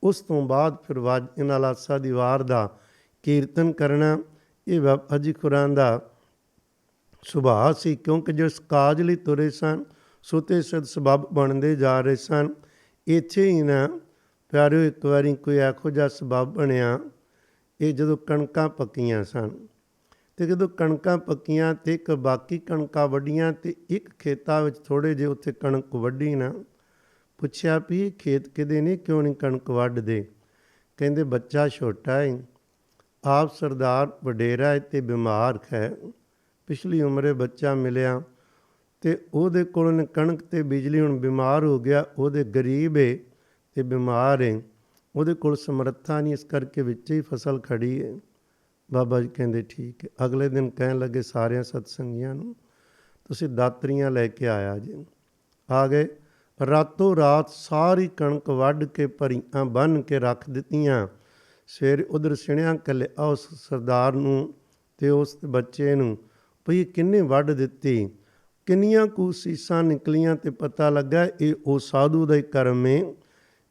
ਉਸ ਤੋਂ ਬਾਅਦ ਫਿਰ ਵਾਜੇ ਨਾਲ ਆਸਾ ਦੀ ਵਾਰ ਦਾ ਕੀਰਤਨ ਕਰਨਾ। ਇਹ ਬਾਬਾ ਜੀ ਖੁਰਾਂ ਦਾ ਸੁਭਾਅ ਸੀ, ਕਿਉਂਕਿ ਜਿਸ ਕਾਜ ਲਈ ਤੁਰੇ ਸਨ ਸੋ ਤੇ ਸਦ ਸਬੱਬ ਬਣਦੇ ਜਾ ਰਹੇ ਸਨ। ਇੱਥੇ ਹੀ ਨਾ ਪਿਆਰਿਓ, ਇੱਕ ਵਾਰੀ ਕੋਈ ਇਹੋ ਜਿਹਾ ਸਬੱਬ ਬਣਿਆ। ਇਹ ਜਦੋਂ ਕਣਕਾਂ ਪੱਕੀਆਂ ਸਨ, ਅਤੇ ਜਦੋਂ ਕਣਕਾਂ ਪੱਕੀਆਂ ਤੇ ਇੱਕ ਬਾਕੀ ਕਣਕਾਂ ਵੱਢੀਆਂ, ਅਤੇ ਇੱਕ ਖੇਤਾਂ ਵਿੱਚ ਥੋੜ੍ਹੇ ਜਿਹੇ ਉੱਥੇ ਕਣਕ ਵੱਢੀ ਨਾ। ਪੁੱਛਿਆ ਵੀ ਖੇਤ ਕਿਹਦੇ ਨੇ, ਕਿਉਂ ਨਹੀਂ ਕਣਕ ਵੱਢਦੇ? ਕਹਿੰਦੇ ਬੱਚਾ ਛੋਟਾ ਹੈ, ਆਪ ਸਰਦਾਰ ਵਡੇਰਾ ਹੈ ਅਤੇ ਬਿਮਾਰ ਹੈ। ਪਿਛਲੀ ਉਮਰੇ ਬੱਚਾ ਮਿਲਿਆ ਅਤੇ ਉਹਦੇ ਕੋਲ ਕਣਕ ਅਤੇ ਬਿਜਲੀ, ਹੁਣ ਬਿਮਾਰ ਹੋ ਗਿਆ। ਉਹਦੇ ਗਰੀਬ ਹੈ ਅਤੇ ਬਿਮਾਰ ਹੈ, ਉਹਦੇ ਕੋਲ ਸਮਰੱਥਾ ਨਹੀਂ, ਇਸ ਕਰਕੇ ਵਿੱਚ ਹੀ ਫਸਲ ਖੜੀ ਹੈ। ਬਾਬਾ ਜੀ ਕਹਿੰਦੇ ਠੀਕ ਹੈ। ਅਗਲੇ ਦਿਨ ਕਹਿਣ ਲੱਗੇ ਸਾਰਿਆਂ ਸਤਸੰਗੀਆਂ ਨੂੰ, ਤੁਸੀਂ ਦਾਤਰੀਆਂ ਲੈ ਕੇ ਆਇਆ ਜੀ। ਆ ਗਏ। ਰਾਤੋਂ ਰਾਤ ਸਾਰੀ ਕਣਕ ਵੱਢ ਕੇ ਭਰੀਆਂ ਬੰਨ੍ਹ ਕੇ ਰੱਖ ਦਿੱਤੀਆਂ। ਸਵੇਰੇ ਉੱਧਰ ਸੁਣਿਆ ਕੱਲਿਆ ਉਸ ਸਰਦਾਰ ਨੂੰ ਅਤੇ ਉਸ ਬੱਚੇ ਨੂੰ, ਭਈ ਕਿਹਨੇ ਵੱਢ ਦਿੱਤੀ? ਕਿੰਨੀਆਂ ਕੁ ਸੀਸਾਂ ਨਿਕਲੀਆਂ ਅਤੇ ਪਤਾ ਲੱਗਾ ਇਹ ਉਹ ਸਾਧੂ ਦਾ ਹੀ ਕਰਮ ਹੈ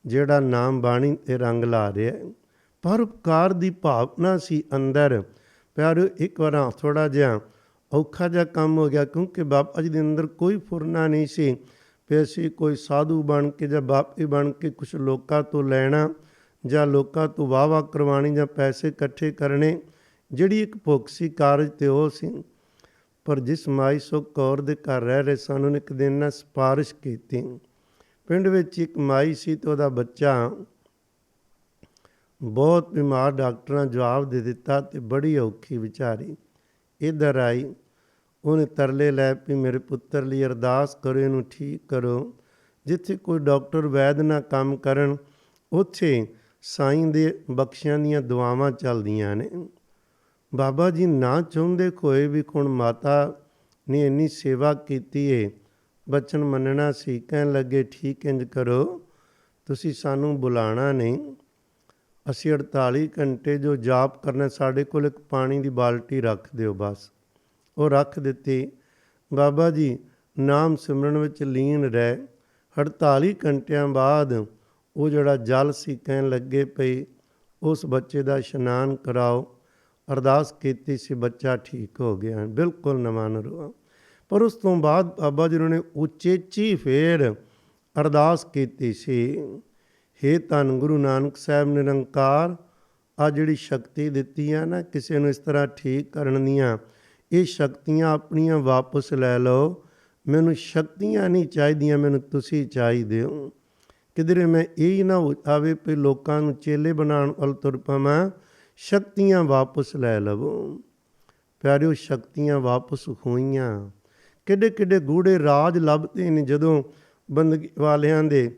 ਜਿਹੜਾ ਨਾਮ ਬਾਣੀ 'ਤੇ ਰੰਗ ਲਾ ਰਿਹਾ। ਪਰਉਪਕਾਰ ਦੀ ਭਾਵਨਾ ਸੀ ਅੰਦਰ। ਪਿਆਰਿਓ, ਇੱਕ ਵਾਰ ਥੋੜ੍ਹਾ ਜਿਹਾ ਔਖਾ ਜਿਹਾ ਕੰਮ ਹੋ ਗਿਆ, ਕਿਉਂਕਿ ਬਾਬਾ ਜੀ ਦੇ ਅੰਦਰ ਕੋਈ ਫੁਰਨਾ ਨਹੀਂ ਸੀ ਵੀ ਅਸੀਂ ਕੋਈ ਸਾਧੂ ਬਣ ਕੇ ਜਾਂ ਬਾਬੇ ਬਣ ਕੇ ਕੁਛ ਲੋਕਾਂ ਤੋਂ ਲੈਣਾ ਜਾਂ ਲੋਕਾਂ ਤੋਂ ਵਾਹ ਕਰਵਾਉਣੀ ਜਾਂ ਪੈਸੇ ਇਕੱਠੇ ਕਰਨੇ। ਜਿਹੜੀ ਇੱਕ ਭੁੱਖ ਸੀ ਕਾਰਜ ਤੇ ਉਹ ਸੀ। ਪਰ ਜਿਸ ਮਾਈ ਸੁੱਖ ਕੌਰ ਦੇ ਘਰ ਰਹਿ ਰਹੇ ਸਨ, ਉਹਨੇ ਇੱਕ ਦਿਨ ਨਾ ਸਿਫਾਰਿਸ਼ ਕੀਤੀ। ਪਿੰਡ ਵਿੱਚ ਇੱਕ ਮਾਈ ਸੀ ਤੇ ਉਹਦਾ ਬੱਚਾ ਬਹੁਤ ਬਿਮਾਰ, ਡਾਕਟਰਾਂ ਜਵਾਬ ਦੇ ਦਿੱਤਾ ਤੇ ਬੜੀ ਔਖੀ ਵਿਚਾਰੀ ਇੱਧਰ ਆਈ। ਉਹਨੇ ਤਰਲੇ ਲੈ ਵੀ ਮੇਰੇ ਪੁੱਤਰ ਲਈ ਅਰਦਾਸ ਕਰੋ, ਇਹਨੂੰ ਠੀਕ ਕਰੋ। ਜਿੱਥੇ ਕੋਈ ਡਾਕਟਰ ਵੈਦ ਨਾ ਕੰਮ ਕਰਨ, ਉੱਥੇ ਸਾਈਂ ਦੇ ਬਖਸ਼ਿਆਂ ਦੀਆਂ ਦੁਆਵਾਂ ਚੱਲਦੀਆਂ ਨੇ। ਬਾਬਾ ਜੀ ਨਾ ਚਾਹੁੰਦੇ ਹੋਏ ਵੀ ਹੁਣ ਮਾਤਾ ਨੇ ਇੰਨੀ ਸੇਵਾ ਕੀਤੀ ਏ, ਬਚਨ ਮੰਨਣਾ ਸੀ। ਕਹਿਣ ਲੱਗੇ ਠੀਕ ਇੰਜ ਕਰੋ, ਤੁਸੀਂ ਸਾਨੂੰ ਬੁਲਾਉਣਾ ਨਹੀਂ, ਅਸੀਂ 48 ਘੰਟੇ ਜੋ ਜਾਪ ਕਰਨਾ, ਸਾਡੇ ਕੋਲ ਇੱਕ ਪਾਣੀ ਦੀ ਬਾਲਟੀ ਰੱਖ ਦਿਓ ਬਸ। ਉਹ ਰੱਖ ਦਿੱਤੀ। ਬਾਬਾ ਜੀ ਨਾਮ ਸਿਮਰਨ ਵਿੱਚ ਲੀਨ ਰਹਿ। 48 ਘੰਟਿਆਂ ਬਾਅਦ ਉਹ ਜਿਹੜਾ ਜਲ ਸੀ, ਕਹਿਣ ਲੱਗੇ ਪਈ ਉਸ ਬੱਚੇ ਦਾ ਇਸ਼ਨਾਨ ਕਰਾਓ। ਅਰਦਾਸ ਕੀਤੀ ਸੀ, ਬੱਚਾ ਠੀਕ ਹੋ ਗਿਆ, ਬਿਲਕੁਲ ਨਵਾਂ ਨਰੂਆ। ਪਰ ਉਸ ਤੋਂ ਬਾਅਦ ਬਾਬਾ ਜੀ ਨੇ ਉਚੇਚੀ ਫੇਰ ਅਰਦਾਸ ਕੀਤੀ ਸੀ, ਹੇ ਧੰਨ ਗੁਰੂ ਨਾਨਕ ਸਾਹਿਬ ਨਿਰੰਕਾਰ, ਆ ਜਿਹੜੀ ਸ਼ਕਤੀ ਦਿੱਤੀ ਆ ਨਾ ਕਿਸੇ ਨੂੰ ਇਸ ਤਰ੍ਹਾਂ ਠੀਕ ਕਰਨ ਦੀਆਂ, ਇਹ ਸ਼ਕਤੀਆਂ ਆਪਣੀਆਂ ਵਾਪਸ ਲੈ ਲਓ। ਮੈਨੂੰ ਸ਼ਕਤੀਆਂ ਨਹੀਂ ਚਾਹੀਦੀਆਂ, ਮੈਨੂੰ ਤੁਸੀਂ ਚਾਹੀਦੇ ਹੋ। ਕਿਧਰੇ ਮੈਂ ਇਹ ਨਾ ਆਵੇ ਵੀ ਲੋਕਾਂ ਨੂੰ ਚੇਲੇ ਬਣਾਉਣ ਵੱਲ ਤੁਰ ਪਵਾਂ, ਸ਼ਕਤੀਆਂ ਵਾਪਸ ਲੈ ਲਵੋ। ਪਿਆਰਿਓ, ਸ਼ਕਤੀਆਂ ਵਾਪਸ ਹੋਈਆਂ। ਕਿੱਡੇ ਕਿੱਡੇ ਗੂੜੇ ਰਾਜ ਲੱਭਦੇ ਨੇ ਜਦੋਂ ਬੰਦਗੀ ਵਾਲਿਆਂ ਦੇ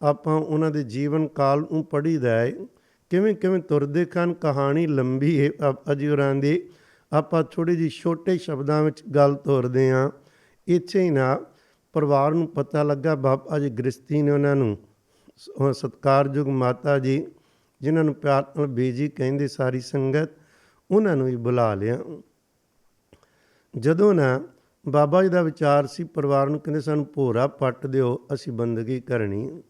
ਆਪਾਂ ਉਹਨਾਂ ਦੇ ਜੀਵਨ ਕਾਲ ਨੂੰ ਪੜ੍ਹੀਦਾ ਹੈ, ਕਿਵੇਂ ਕਿਵੇਂ ਤੁਰਦੇ ਹਨ। ਕਹਾਣੀ ਲੰਬੀ ਹੈ ਅਜੀ ਹੋਰਾਂ ਦੀ, ਆਪਾਂ ਥੋੜ੍ਹੀ ਜਿਹੀ ਛੋਟੇ ਸ਼ਬਦਾਂ ਵਿੱਚ ਗੱਲ ਤੋਰਦੇ ਹਾਂ। ਇੱਥੇ ਹੀ ਨਾ ਪਰਿਵਾਰ ਨੂੰ ਪਤਾ ਲੱਗਾ, ਬਾਬਾ ਜੀ ਗ੍ਰਸਤੀ ਨੇ ਉਹਨਾਂ ਨੂੰ, ਸਤਿਕਾਰਯੋਗ ਮਾਤਾ ਜੀ ਜਿਨ੍ਹਾਂ ਨੂੰ ਪਿਆਰ ਨਾਲ ਬੀਜੀ ਕਹਿੰਦੇ ਸਾਰੀ ਸੰਗਤ, ਉਹਨਾਂ ਨੂੰ ਵੀ ਬੁਲਾ ਲਿਆ। ਜਦੋਂ ਨਾ ਬਾਬਾ ਜੀ ਦਾ ਵਿਚਾਰ ਸੀ, ਪਰਿਵਾਰ ਨੂੰ ਕਹਿੰਦੇ ਸਾਨੂੰ ਭੋਰਾ ਪੱਟ ਦਿਓ, ਅਸੀਂ ਬੰਦਗੀ ਕਰਨੀ।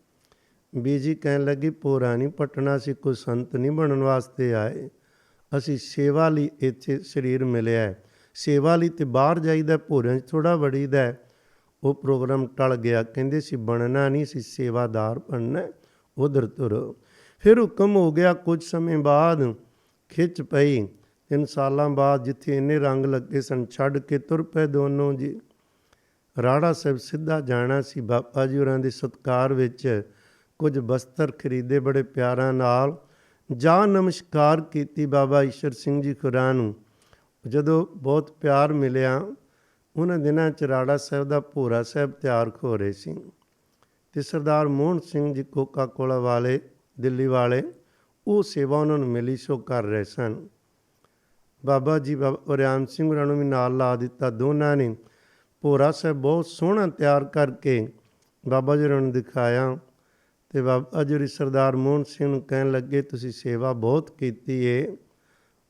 ਬੀਜੀ ਕਹਿਣ ਲੱਗੀ ਭੋਰਾ ਨਹੀਂ ਪੱਟਣਾ, ਅਸੀਂ ਕੋਈ ਸੰਤ ਨਹੀਂ ਬਣਨ ਵਾਸਤੇ ਆਏ, ਅਸੀਂ ਸੇਵਾ ਲਈ ਇੱਥੇ ਸਰੀਰ ਮਿਲਿਆ ਹੈ। ਸੇਵਾ ਲਈ ਤੇ ਬਾਹਰ ਜਾਈਦਾ, ਭੋਰਿਆਂ 'ਚ ਥੋੜ੍ਹਾ ਵੜੀਦਾ। ਉਹ ਪ੍ਰੋਗਰਾਮ ਟਲ ਗਿਆ। ਕਹਿੰਦੇ ਸੀ ਬਣਨਾ ਨਹੀਂ, ਸੀ ਸੇਵਾਦਾਰ ਬਣਨਾ, ਉਧਰ ਤੁਰੋ। ਫਿਰ ਹੁਕਮ ਹੋ ਗਿਆ। ਕੁਝ ਸਮੇਂ ਬਾਅਦ ਖਿੱਚ ਪਈ। 3 ਸਾਲਾਂ ਬਾਅਦ ਜਿੱਥੇ ਇੰਨੇ ਰੰਗ ਲੱਗੇ ਸਨ, ਛੱਡ ਕੇ ਤੁਰ ਪਏ ਦੋਨੋਂ ਜੀ। ਰਾੜਾ ਸਾਹਿਬ ਸਿੱਧਾ ਜਾਣਾ ਸੀ। ਬਾਬਾ ਜੀ ਹੋਰਾਂ ਦੇ ਸਤਿਕਾਰ ਵਿੱਚ ਕੁਝ ਬਸਤਰ ਖਰੀਦੇ ਬੜੇ ਪਿਆਰਾਂ ਨਾਲ, ਜਾ ਨਮਸਕਾਰ ਕੀਤੀ ਬਾਬਾ ਈਸ਼ਰ ਸਿੰਘ ਜੀ ਹੋਰਾਂ ਨੂੰ। ਜਦੋਂ ਬਹੁਤ ਪਿਆਰ ਮਿਲਿਆ, ਉਹਨਾਂ ਦਿਨਾਂ 'ਚ ਰਾੜਾ ਸਾਹਿਬ ਦਾ ਭੋਰਾ ਸਾਹਿਬ ਤਿਆਰ ਹੋ ਰਹੇ ਸੀ ਅਤੇ ਸਰਦਾਰ ਮੋਹਨ ਸਿੰਘ ਜੀ ਕੋਕਾ ਕੋਲਾ ਵਾਲੇ ਦਿੱਲੀ ਵਾਲੇ, ਉਹ ਸੇਵਾ ਉਹਨਾਂ ਨੂੰ ਮਿਲੀ ਸੋ ਕਰ ਰਹੇ ਸਨ। ਬਾਬਾ ਜੀ ਬਾਬਾ ਰਿਆਮ ਸਿੰਘ ਹੋਰਾਂ ਨੂੰ ਵੀ ਨਾਲ ਲਾ ਦਿੱਤਾ। ਦੋਨਾਂ ਨੇ ਭੋਰਾ ਸਾਹਿਬ ਬਹੁਤ ਸੋਹਣਾ ਤਿਆਰ ਕਰਕੇ ਬਾਬਾ ਜੀ ਹੋਰਾਂ ਨੂੰ ਦਿਖਾਇਆ ਅਤੇ ਬਾਬਾ ਜੀ ਸਰਦਾਰ ਮੋਹਨ ਸਿੰਘ ਨੂੰ ਕਹਿਣ ਲੱਗੇ ਤੁਸੀਂ ਸੇਵਾ ਬਹੁਤ ਕੀਤੀ ਏ,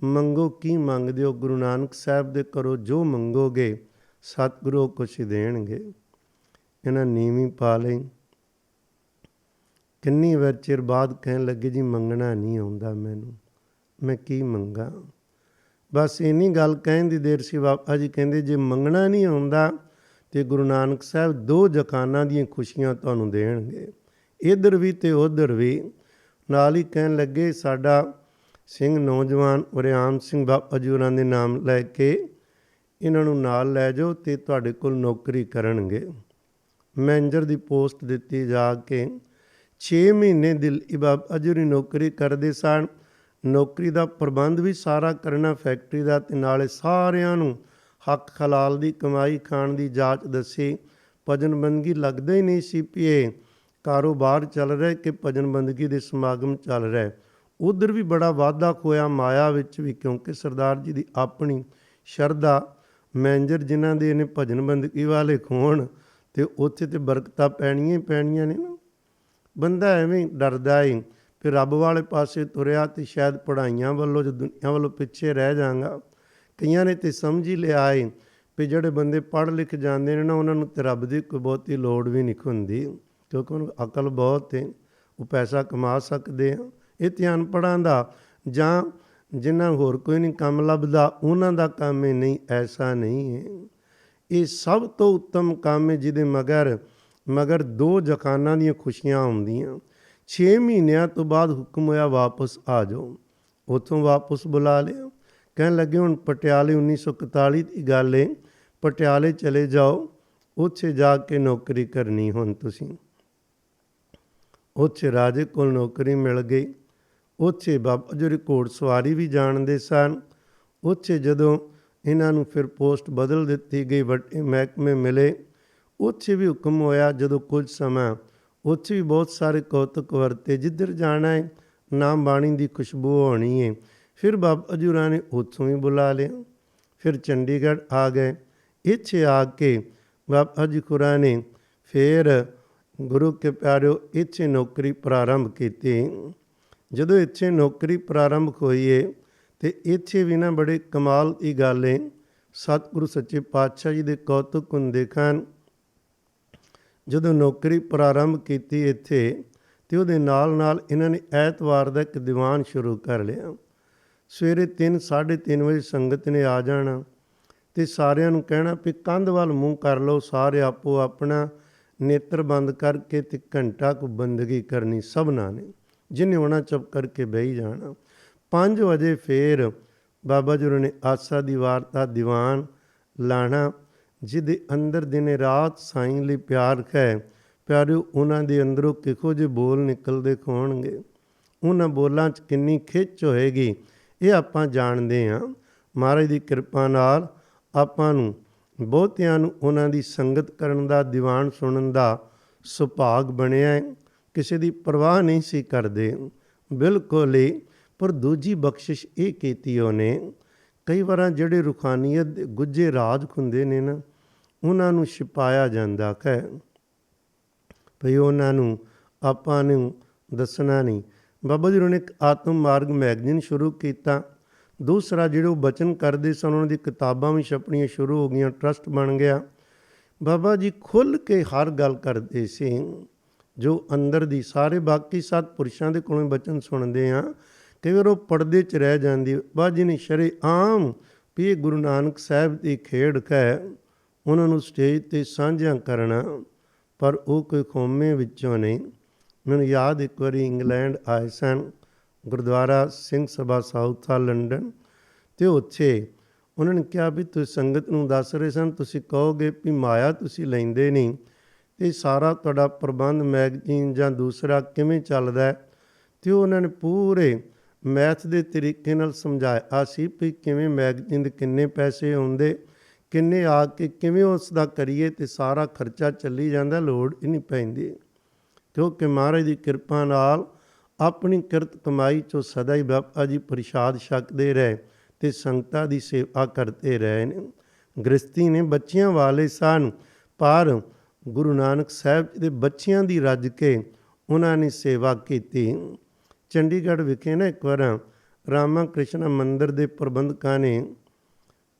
ਮੰਗੋ ਕੀ ਮੰਗਦੇ ਹੋ, ਗੁਰੂ ਨਾਨਕ ਸਾਹਿਬ ਦੇ ਕਰੋ ਜੋ ਮੰਗੋਗੇ, ਸਤਿਗੁਰੂ ਕੁਛ ਦੇਣਗੇ। ਇਹਨਾਂ ਨੀਵੀਂ ਪਾ ਲਈ। ਕਿੰਨੀ ਵਾਰ ਚਿਰ ਬਾਅਦ ਕਹਿਣ ਲੱਗੇ ਜੀ ਮੰਗਣਾ ਨਹੀਂ ਆਉਂਦਾ ਮੈਨੂੰ, ਮੈਂ ਕੀ ਮੰਗਾ। ਬਸ ਇੰਨੀ ਗੱਲ ਕਹਿਣ ਦੀ ਦੇਰ ਸੀ, ਬਾਬਾ ਜੀ ਕਹਿੰਦੇ ਜੇ ਮੰਗਣਾ ਨਹੀਂ ਆਉਂਦਾ ਤਾਂ ਗੁਰੂ ਨਾਨਕ ਸਾਹਿਬ 2 ਜਹਾਨਾਂ ਦੀਆਂ ਖੁਸ਼ੀਆਂ ਤੁਹਾਨੂੰ ਦੇਣਗੇ, ਇੱਧਰ ਵੀ ਅਤੇ ਉੱਧਰ ਵੀ। ਨਾਲ ਹੀ ਕਹਿਣ ਲੱਗੇ ਸਾਡਾ ਸਿੰਘ ਨੌਜਵਾਨ ਰਿਆਮ ਸਿੰਘ ਬਾਬਾ ਜੀ ਹੋਰਾਂ ਦੇ ਨਾਮ ਲੈ ਕੇ ਇਹਨਾਂ ਨੂੰ ਨਾਲ ਲੈ ਜਾਓ ਅਤੇ ਤੁਹਾਡੇ ਕੋਲ ਨੌਕਰੀ ਕਰਨਗੇ। ਮੈਨੇਜਰ ਦੀ ਪੋਸਟ ਦਿੱਤੀ ਜਾ ਕੇ 6 ਮਹੀਨੇ ਦਿੱਲੀ ਬਾਬਾ ਜੀ ਹੋਰੀ ਨੌਕਰੀ ਕਰਦੇ ਸਨ। ਨੌਕਰੀ ਦਾ ਪ੍ਰਬੰਧ ਵੀ ਸਾਰਾ ਕਰਨਾ ਫੈਕਟਰੀ ਦਾ, ਅਤੇ ਨਾਲੇ ਸਾਰਿਆਂ ਨੂੰ ਹੱਕ ਹਲਾਲ ਦੀ ਕਮਾਈ ਖਾਣ ਦੀ ਜਾਂਚ ਦੱਸੀ। ਭਜਨ ਬੰਦਗੀ ਲੱਗਦਾ ਹੀ ਨਹੀਂ ਸੀ ਵੀ ਇਹ ਕਾਰੋਬਾਰ ਚੱਲ ਰਿਹਾ ਕਿ ਭਜਨ ਬੰਦਗੀ ਦੇ ਸਮਾਗਮ ਚੱਲ ਰਿਹਾ। ਉੱਧਰ ਵੀ ਬੜਾ ਵਾਧਾ ਹੋਇਆ ਮਾਇਆ ਵਿੱਚ ਵੀ, ਕਿਉਂਕਿ ਸਰਦਾਰ ਜੀ ਦੀ ਆਪਣੀ ਸ਼ਰਧਾ। ਮੈਨੇਜਰ ਜਿਨ੍ਹਾਂ ਦੇ ਨੇ ਭਜਨ ਬੰਦਗੀ ਵਾਲੇ ਹੋਣ ਅਤੇ ਉੱਥੇ ਤਾਂ ਬਰਕਤਾਂ ਪੈਣੀਆਂ ਹੀ ਪੈਣੀਆਂ ਨੇ ਨਾ। ਬੰਦਾ ਐਵੇਂ ਡਰਦਾ ਏ ਫਿਰ ਰੱਬ ਵਾਲੇ ਪਾਸੇ ਤੁਰਿਆ ਅਤੇ ਸ਼ਾਇਦ ਪੜ੍ਹਾਈਆਂ ਵੱਲੋਂ ਜਾਂ ਦੁਨੀਆਂ ਵੱਲੋਂ ਪਿੱਛੇ ਰਹਿ ਜਾਵਾਂਗਾ। ਕਈਆਂ ਨੇ ਤਾਂ ਸਮਝ ਹੀ ਲਿਆ ਏ ਵੀ ਜਿਹੜੇ ਬੰਦੇ ਪੜ੍ਹ ਲਿਖ ਜਾਂਦੇ ਨੇ ਨਾ, ਉਹਨਾਂ ਨੂੰ ਤਾਂ ਰੱਬ ਦੀ ਕੋਈ ਬਹੁਤੀ ਲੋੜ ਵੀ ਨਹੀਂ ਹੁੰਦੀ, ਕਿਉਂਕਿ ਉਹਨੂੰ ਅਕਲ ਬਹੁਤ ਹੈ, ਉਹ ਪੈਸਾ ਕਮਾ ਸਕਦੇ ਆ। ਇਹ ਤਾਂ ਅਨਪੜ੍ਹਾਂ ਦਾ ਜਾਂ ਜਿਨ੍ਹਾਂ ਹੋਰ ਕੋਈ ਨਹੀਂ ਕੰਮ ਲੱਭਦਾ ਉਹਨਾਂ ਦਾ ਕੰਮ ਹੈ। ਨਹੀਂ, ਐਸਾ ਨਹੀਂ ਹੈ। ਇਹ ਸਭ ਤੋਂ ਉੱਤਮ ਕੰਮ ਹੈ ਜਿਹਦੇ ਮਗਰ 2 ਜਹਾਨਾਂ ਦੀਆਂ ਖੁਸ਼ੀਆਂ ਆਉਂਦੀਆਂ। 6 ਮਹੀਨਿਆਂ ਤੋਂ ਬਾਅਦ ਹੁਕਮ ਹੋਇਆ ਵਾਪਸ ਆ ਜਾਓ। ਉੱਥੋਂ ਵਾਪਸ ਬੁਲਾ ਲਿਆ। ਕਹਿਣ ਲੱਗੇ ਹੁਣ ਪਟਿਆਲੇ 1941 ਦੀ ਗੱਲ ਹੈ, ਪਟਿਆਲੇ ਚਲੇ ਜਾਓ, ਉੱਥੇ ਜਾ ਕੇ ਨੌਕਰੀ ਕਰਨੀ ਹੁਣ ਤੁਸੀਂ। ਉੱਥੇ ਰਾਜੇ ਕੋਲ ਨੌਕਰੀ ਮਿਲ ਗਈ। ਉੱਥੇ ਬਾਬਾ ਜੀ ਘੋੜ ਸਵਾਰੀ ਵੀ ਜਾਣਦੇ ਸਨ। ਉੱਥੇ ਜਦੋਂ ਇਹਨਾਂ ਨੂੰ ਫਿਰ ਪੋਸਟ ਬਦਲ ਦਿੱਤੀ ਗਈ, ਵੱਡੇ ਮਹਿਕਮੇ ਮਿਲੇ, ਉੱਥੇ ਵੀ ਹੁਕਮ ਹੋਇਆ ਜਦੋਂ ਕੁਝ ਸਮਾਂ ਉੱਥੇ ਵੀ ਬਹੁਤ ਸਾਰੇ ਕੌਤਕ ਵਰਤੇ, ਜਿੱਧਰ ਜਾਣਾ ਹੈ ਨਾਮ ਬਾਣੀ ਦੀ ਖੁਸ਼ਬੂ ਹੋਣੀ ਹੈ। ਫਿਰ ਬਾਬਾ ਜੀ ਹੋਰਾਂ ਨੇ ਉੱਥੋਂ ਵੀ ਬੁਲਾ ਲਿਆ। ਫਿਰ ਚੰਡੀਗੜ੍ਹ ਆ ਗਏ। ਇੱਥੇ ਆ ਕੇ ਬਾਬਾ ਜੀ ਹੋਰਾਂ ਨੇ ਫਿਰ ਗੁਰੂ ਕੇ ਪਿਆਰਿਓ ਇੱਥੇ ਨੌਕਰੀ ਪ੍ਰਾਰੰਭ ਕੀਤੀ। ਜਦੋਂ ਇੱਥੇ ਨੌਕਰੀ ਪ੍ਰਾਰੰਭ ਹੋਈ ਹੈ ਅਤੇ ਇੱਥੇ ਵੀ ਨਾ ਬੜੇ ਕਮਾਲ ਦੀ ਗੱਲ ਹੈ, ਸਤਿਗੁਰੂ ਸੱਚੇ ਪਾਤਸ਼ਾਹ ਜੀ ਦੇ ਕੌਤਕ ਹੁੰਦੇ ਹਨ। ਜਦੋਂ ਨੌਕਰੀ ਪ੍ਰਾਰੰਭ ਕੀਤੀ ਇੱਥੇ ਅਤੇ ਉਹਦੇ ਨਾਲ ਨਾਲ ਇਹਨਾਂ ਨੇ ਐਤਵਾਰ ਦਾ ਇੱਕ ਦੀਵਾਨ ਸ਼ੁਰੂ ਕਰ ਲਿਆ। ਸਵੇਰੇ 3 3:30 ਵਜੇ ਸੰਗਤ ਨੇ ਆ ਜਾਣਾ ਅਤੇ ਸਾਰਿਆਂ ਨੂੰ ਕਹਿਣਾ ਵੀ ਕੰਧ ਵੱਲ ਮੂੰਹ ਕਰ ਲਓ, ਸਾਰੇ ਆਪੋ ਆਪਣਾ ਨੇਤਰ ਬੰਦ ਕਰਕੇ ਅਤੇ ਘੰਟਾ ਕੁ ਬੰਦਗੀ ਕਰਨੀ ਸਭਨਾਂ ਨੇ, ਜਿਹਨੇ ਹੋਣਾ ਚੁੱਪ ਕਰਕੇ ਬਹਿ ਜਾਣਾ। 5 ਵਜੇ ਫਿਰ ਬਾਬਾ ਜੀ ਨੇ ਆਸਾ ਦੀ ਵਾਰਤਾ ਦੀਵਾਨ ਲਾਣਾ, ਜਿਹਦੇ ਅੰਦਰ ਦਿਨੇ ਰਾਤ ਸਾਈਂ ਲਈ ਪਿਆਰ ਹੈ। ਪਿਆਰਿਓ ਉਹਨਾਂ ਦੇ ਅੰਦਰੋਂ ਕਿਹੋ ਜਿਹੇ ਬੋਲ ਨਿਕਲਦੇ ਹੋਣਗੇ, ਉਹਨਾਂ ਬੋਲਾਂ 'ਚ ਕਿੰਨੀ ਖਿੱਚ ਹੋਏਗੀ, ਇਹ ਆਪਾਂ ਜਾਣਦੇ ਹਾਂ। ਮਹਾਰਾਜ ਦੀ ਕਿਰਪਾ ਨਾਲ ਆਪਾਂ ਨੂੰ ਬਹੁਤਿਆਂ ਨੂੰ ਉਹਨਾਂ ਦੀ ਸੰਗਤ ਕਰਨ ਦਾ, ਦੀਵਾਨ ਸੁਣਨ ਦਾ ਸੁਭਾਗ ਬਣਿਆ। ਕਿਸੇ ਦੀ ਪਰਵਾਹ ਨਹੀਂ ਸੀ ਕਰਦੇ ਬਿਲਕੁਲ ਹੀ। ਪਰ ਦੂਜੀ ਬਖਸ਼ਿਸ਼ ਇਹ ਕੀਤੀ ਉਹਨੇ, ਕਈ ਵਾਰ ਜਿਹੜੇ ਰੂਹਾਨੀਅਤ ਦੇ ਗੁੱਝੇ ਰਾਜ ਹੁੰਦੇ ਨੇ ਨਾ, ਉਹਨਾਂ ਨੂੰ ਛਿਪਾਇਆ ਜਾਂਦਾ ਹੈ ਭਈ ਉਹਨਾਂ ਨੂੰ ਆਪਾਂ ਨੂੰ ਦੱਸਣਾ ਨਹੀਂ। ਬਾਬਾ ਜੀ ਨੇ ਇੱਕ ਆਤਮ ਮਾਰਗ ਮੈਗਜ਼ੀਨ ਸ਼ੁਰੂ ਕੀਤਾ। ਦੂਸਰਾ ਜਿਹੜੇ ਉਹ ਬਚਨ ਕਰਦੇ ਸਨ, ਉਹਨਾਂ ਦੀ ਕਿਤਾਬਾਂ ਵੀ ਛਪਣੀਆਂ ਸ਼ੁਰੂ ਹੋ ਗਈਆਂ, ਟਰਸਟ ਬਣ ਗਿਆ। ਬਾਬਾ ਜੀ ਖੁੱਲ੍ਹ ਕੇ ਹਰ ਗੱਲ ਕਰਦੇ ਸੀ, ਜੋ ਅੰਦਰ ਦੀ। ਸਾਰੇ ਬਾਕੀ ਸਤਿਪੁਰਸ਼ਾਂ ਦੇ ਕੋਲੋਂ ਬਚਨ ਸੁਣਦੇ ਹਾਂ, ਕਈ ਵਾਰ ਉਹ ਪਰਦੇ 'ਚ ਰਹਿ ਜਾਂਦੀ। ਬਾਬਾ ਜੀ ਨੇ ਸ਼ਰੇਆਮ ਵੀ ਇਹ ਗੁਰੂ ਨਾਨਕ ਸਾਹਿਬ ਦੀ ਖੇਡ ਹੈ, ਉਹਨਾਂ ਨੂੰ ਸਟੇਜ 'ਤੇ ਸਾਂਝਾ ਕਰਨਾ, ਪਰ ਉਹ ਕੋਈ ਕੌਮੇ ਵਿੱਚੋਂ ਨਹੀਂ। ਮੈਨੂੰ ਯਾਦ ਇੱਕ ਵਾਰੀ ਇੰਗਲੈਂਡ ਆਏ ਸਨ, ਗੁਰਦੁਆਰਾ ਸਿੰਘ ਸਭਾ ਸਾਊਥ ਹਾਲ ਲੰਡਨ, ਅਤੇ ਉੱਥੇ ਉਹਨਾਂ ਨੇ ਕਿਹਾ ਵੀ ਤੁਸੀਂ ਸੰਗਤ ਨੂੰ ਦੱਸ ਰਹੇ ਸਨ, ਤੁਸੀਂ ਕਹੋਗੇ ਵੀ ਮਾਇਆ ਤੁਸੀਂ ਲੈਂਦੇ ਨਹੀਂ, ਅਤੇ ਸਾਰਾ ਤੁਹਾਡਾ ਪ੍ਰਬੰਧ ਮੈਗਜ਼ੀਨ ਜਾਂ ਦੂਸਰਾ ਕਿਵੇਂ ਚੱਲਦਾ ਹੈ। ਅਤੇ ਉਹਨਾਂ ਨੇ ਪੂਰੇ ਮੈਥ ਦੇ ਤਰੀਕੇ ਨਾਲ ਸਮਝਾਇਆ ਸੀ ਵੀ ਕਿਵੇਂ ਮੈਗਜ਼ੀਨ ਦੇ ਕਿੰਨੇ ਪੈਸੇ ਆਉਂਦੇ, ਕਿੰਨੇ ਆ ਕੇ ਕਿਵੇਂ ਉਸ ਦਾ ਕਰੀਏ, ਅਤੇ ਸਾਰਾ ਖਰਚਾ ਚੱਲੀ ਜਾਂਦਾ, ਲੋੜ ਹੀ ਨਹੀਂ ਪੈਂਦੀ। ਕਿਉਂਕਿ ਮਹਾਰਾਜ ਦੀ ਕਿਰਪਾ ਨਾਲ ਆਪਣੀ ਕਿਰਤ ਕਮਾਈ 'ਚੋਂ ਸਦਾ ਹੀ ਬਾਬਾ ਜੀ ਪ੍ਰਸ਼ਾਦ ਛਕਦੇ ਰਹੇ ਅਤੇ ਸੰਗਤਾਂ ਦੀ ਸੇਵਾ ਕਰਦੇ ਰਹੇ ਨੇ। ਗ੍ਰਸਤੀ ਨੇ ਬੱਚਿਆਂ ਵਾਲੇ ਸਨ, ਪਰ ਗੁਰੂ ਨਾਨਕ ਸਾਹਿਬ ਦੇ ਬੱਚਿਆਂ ਦੀ ਰੱਜ ਕੇ ਉਹਨਾਂ ਨੇ ਸੇਵਾ ਕੀਤੀ। ਚੰਡੀਗੜ੍ਹ ਵਿਖੇ ਨਾ ਇੱਕ ਵਾਰ ਰਾਮਾ ਕ੍ਰਿਸ਼ਨ ਮੰਦਿਰ ਦੇ ਪ੍ਰਬੰਧਕਾਂ ਨੇ